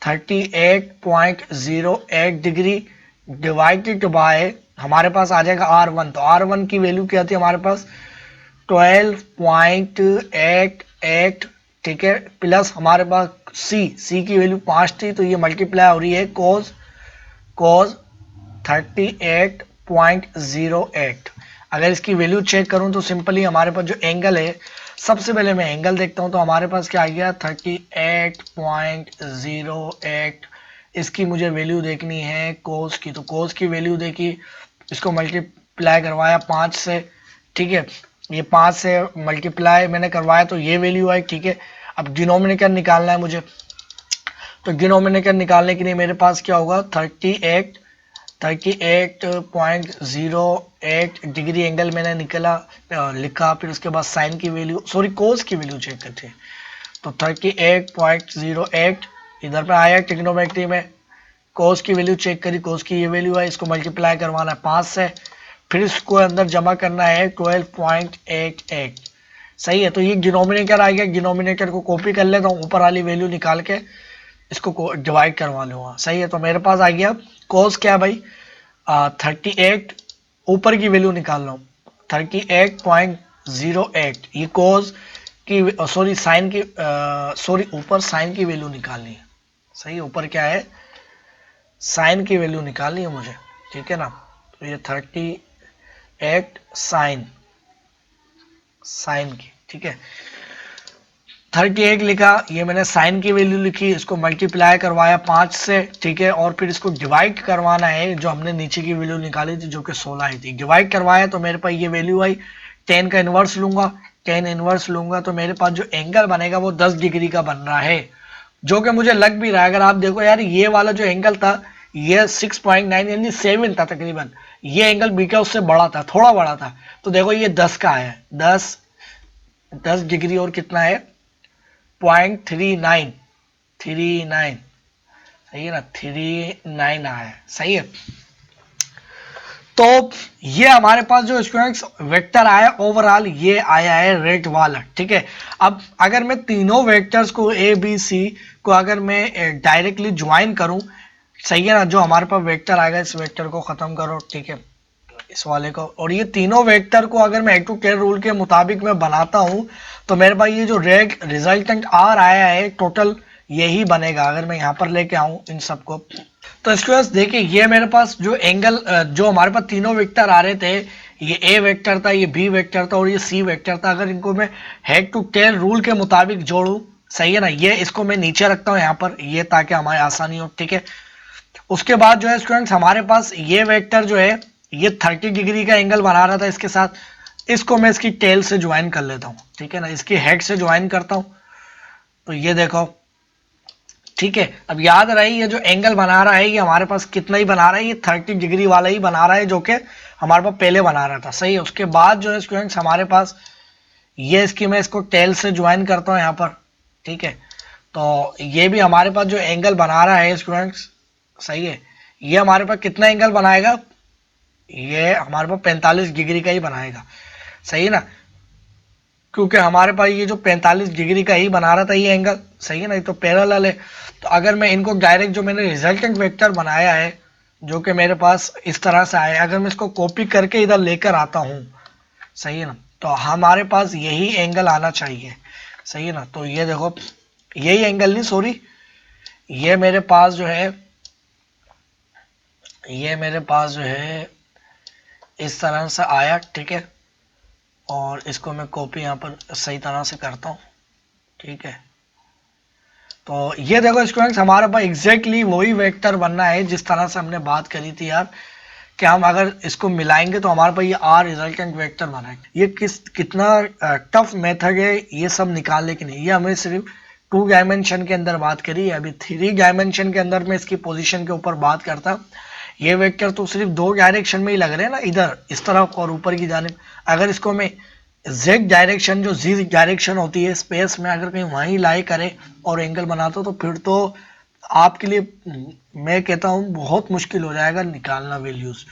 38.08 डिग्री डिवाइडेड बाय हमारे पास आ जाएगा R1, तो R1 की वैल्यू क्या थी हमारे पास 12.88, ठीक है, प्लस हमारे पास सी की वैल्यू 5 थी, तो ये मल्टीप्लाई हो रही है कोस 38.08। अगर इसकी वैल्यू चेक करूं तो सिंपली हमारे पास जो एंगल है, सबसे पहले मैं एंगल देखता हूं, तो हमारे पास क्या आ गया 38.08, इसकी मुझे वैल्यू देखनी है कोस की, तो कोस की वैल्यू देखी, इसको मल्टीप्लाई करवाया 5 से, ठीक है, ये 5 से मल्टीप्लाई मैंने करवाया तो ये वैल्यू आई, ठीक है। अब डिनोमिनेटर निकालना है मुझे, तो डिनोमिनेटर निकालने के लिए मेरे पास क्या होगा 38 38.08 डिग्री एंगल मैंने लिखा, फिर उसके बाद साइन की वैल्यू, सॉरी कोस की वैल्यू चेक करते हैं। तो 38.08 इधर पे आया ट्रिग्नोमेट्री में, कोस की वैल्यू चेक करी, कोस की ये वैल्यू है, इसको मल्टीप्लाई करवाना है 5 से, फिर इसको अंदर जमा करना है 12.88। सही है, तो ये डिनोमिनेटर आ गया, डिनोमिनेटर को कॉपी कर लेता हूँ, ऊपर वाली वैल्यू निकाल के इसको डिवाइड करवा लूंगा। सही है, तो मेरे पास आ गया कोस क्या भाई 38, ऊपर की वैल्यू निकाल रहा हूँ 38.08, ये कोस की सॉरी साइन की सॉरी ऊपर साइन की वैल्यू निकालनी है। सही, ऊपर क्या है साइन की वैल्यू निकालनी है मुझे, ठीक है ना। तो ये 38 साइन की, ठीक है 38 लिखा, ये मैंने साइन की वैल्यू लिखी, इसको मल्टीप्लाई करवाया 5 से, ठीक है, और फिर इसको डिवाइड करवाना है, जो हमने नीचे की वैल्यू निकाली थी जो कि 16 आई थी, डिवाइड करवाया तो मेरे पास ये वैल्यू आई। 10 का इनवर्स लूंगा, 10 इनवर्स लूंगा तो मेरे पास जो एंगल बनेगा वो 10 डिग्री का बन रहा है, जो कि मुझे लग भी रहा है। अगर आप देखो यार, ये वाला जो एंगल था ये 6.9 यानी 7 था तकरीबन, ये एंगल बी का उससे बड़ा था, थोड़ा बड़ा था, तो देखो ये 10 का है, 10 डिग्री और कितना है 0.39 सही है ना, 39 आया है। सही है, तो ये हमारे पास जो स्टूडेंट्स वेक्टर आया ओवरऑल ये आया है रेड वाला, ठीक है। अब अगर मैं तीनों वेक्टर्स को ए बी सी को अगर मैं डायरेक्टली ज्वाइन करूं, सही है ना, जो हमारे पास वेक्टर आएगा इस वेक्टर को खत्म करो, ठीक है, इस वाले को, और ये तीनों वेक्टर को अगर मैं 8 to 10 रूल के मुताबिक मैं बनाता हूं तो मेरे पास ये जो रेड रिजल्टेंट आर आया है टोटल यही बनेगा। अगर मैं यहाँ पर लेके आऊं इन सबको, तो स्टूडेंट्स देखिए ये मेरे पास जो एंगल जो हमारे पास तीनों वेक्टर आ रहे थे, ये ए वेक्टर था, ये बी वेक्टर था और ये सी वेक्टर था, अगर इनको मैं हेड टू टेल रूल के मुताबिक जोड़ूं, सही है ना, ये इसको मैं नीचे रखता हूँ यहाँ पर, ये ताकि हमारी आसानी हो, ठीक है। उसके बाद जो है स्टूडेंट्स हमारे पास ये वेक्टर जो है ये 30 डिग्री का एंगल बना रहा था इसके साथ, इसको मैं इसकी टेल से ज्वाइन कर लेता हूँ, ठीक है ना, इसकी हेड से ज्वाइन करता हूँ, तो ये देखो, ठीक है। अब याद रही ये जो एंगल बना रहा है ये हमारे पास कितना ही बना रहा है, ये 30 डिग्री वाला ही बना रहा है जो कि हमारे पास पहले बना रहा था। सही है, उसके बाद जो है स्टूडेंट्स हमारे पास ये इसकी मैं इसको टेल से ज्वाइन करता हूँ यहाँ पर, ठीक है, तो ये भी हमारे पास जो एंगल बना रहा है स्टूडेंट्स, सही है, ये हमारे पास कितना एंगल बनाएगा, ये हमारे पास 45 डिग्री का ही बनाएगा। सही है ना, क्योंकि हमारे पास ये जो 45 डिग्री का ही बना रहा था ये एंगल, सही है ना, ये तो पैरेलल है। तो अगर मैं इनको डायरेक्ट जो मैंने रिजल्टेंट वेक्टर बनाया है जो कि मेरे पास इस तरह से आया, अगर मैं इसको कॉपी करके इधर लेकर आता हूँ, सही है ना, तो हमारे पास यही एंगल आना चाहिए। सही है ना, तो ये देखो यही एंगल नहीं, सॉरी, ये मेरे पास जो है इस तरह से आया, ठीक है, और इसको मैं कॉपी यहाँ पर सही तरह से करता हूँ, ठीक है। तो ये देखो स्टूडेंट्स हमारे पास एग्जैक्टली वही वेक्टर बनना है जिस तरह से हमने बात करी थी यार, कि हम अगर इसको मिलाएंगे तो हमारे पास ये आर रिजल्टेंट वेक्टर बना है। ये कितना टफ मेथड है ये सब निकालने की नहीं, ये हमें सिर्फ 2 डायमेंशन के अंदर बात करी है, अभी 3 डायमेंशन के अंदर में इसकी पोजीशन के ऊपर बात करता। ये वेक्टर तो सिर्फ 2 डायरेक्शन में ही लग रहे हैं ना, इधर इस तरफ और ऊपर की जानिब। अगर इसको मैं जेड डायरेक्शन जो जी डायरेक्शन होती है स्पेस में अगर कहीं वहीं लाई करे और एंगल बनाता तो फिर तो आपके लिए मैं कहता हूँ बहुत मुश्किल हो जाएगा निकालना वैल्यूज।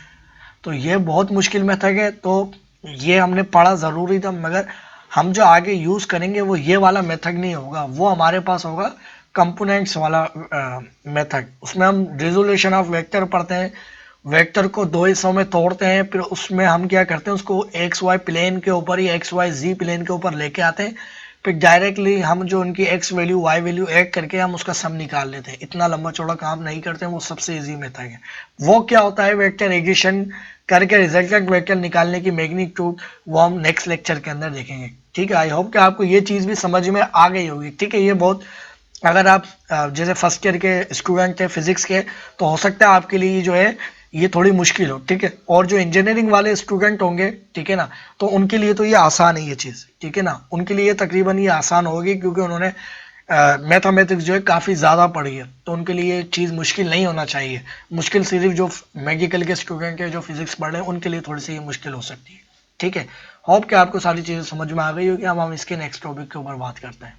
तो ये बहुत मुश्किल मेथड है, तो ये हमने पढ़ा ज़रूरी था, मगर हम जो आगे यूज़ करेंगे वो ये वाला मेथड नहीं होगा, वो हमारे पास होगा कंपोनेंट्स वाला मेथड। उसमें हम रिजोल्यूशन ऑफ वेक्टर पढ़ते हैं, वेक्टर को 2 हिस्सों में तोड़ते हैं, फिर उसमें हम क्या करते हैं उसको एक्स वाई प्लेन के ऊपर या एक्स वाई जी प्लेन के ऊपर लेके आते हैं, फिर डायरेक्टली हम जो उनकी X value Y value add करके हम उसका सम निकाल लेते हैं। इतना लंबा चौड़ा काम नहीं करते हैं, वो सबसे इजी मेथड है। वो क्या होता है वेक्टर एडिशन करके रिजल्टेंट वेक्टर निकालने की मैग्नीट्यूड, वो हम नेक्स्ट लेक्चर के अंदर देखेंगे, ठीक है। आई होप कि आपको ये चीज़ भी समझ में आ गई होगी, ठीक है। ये बहुत, अगर आप जैसे फर्स्ट ईयर के स्टूडेंट थे फिजिक्स के, तो हो सकता है आपके लिए जो है ये थोड़ी मुश्किल हो, ठीक है। और जो इंजीनियरिंग वाले स्टूडेंट होंगे, ठीक है ना, तो उनके लिए तो ये आसान है ये चीज़, ठीक है ना, उनके लिए तकरीबन ये आसान होगी क्योंकि उन्होंने मैथमेटिक्स जो है काफ़ी ज़्यादा पड़ी है, तो उनके लिए ये चीज़ मुश्किल नहीं होना चाहिए। मुश्किल सिर्फ जो मेडिकल के स्टूडेंट है, जो फिजिक्स पढ़ रहे हैं, उनके लिए थोड़ी सी ये मुश्किल हो सकती है। ठीक है, होप कि आपको सारी चीज़ें समझ में आ गई होगी। अब हम इसके नेक्स्ट टॉपिक के ऊपर बात करते हैं।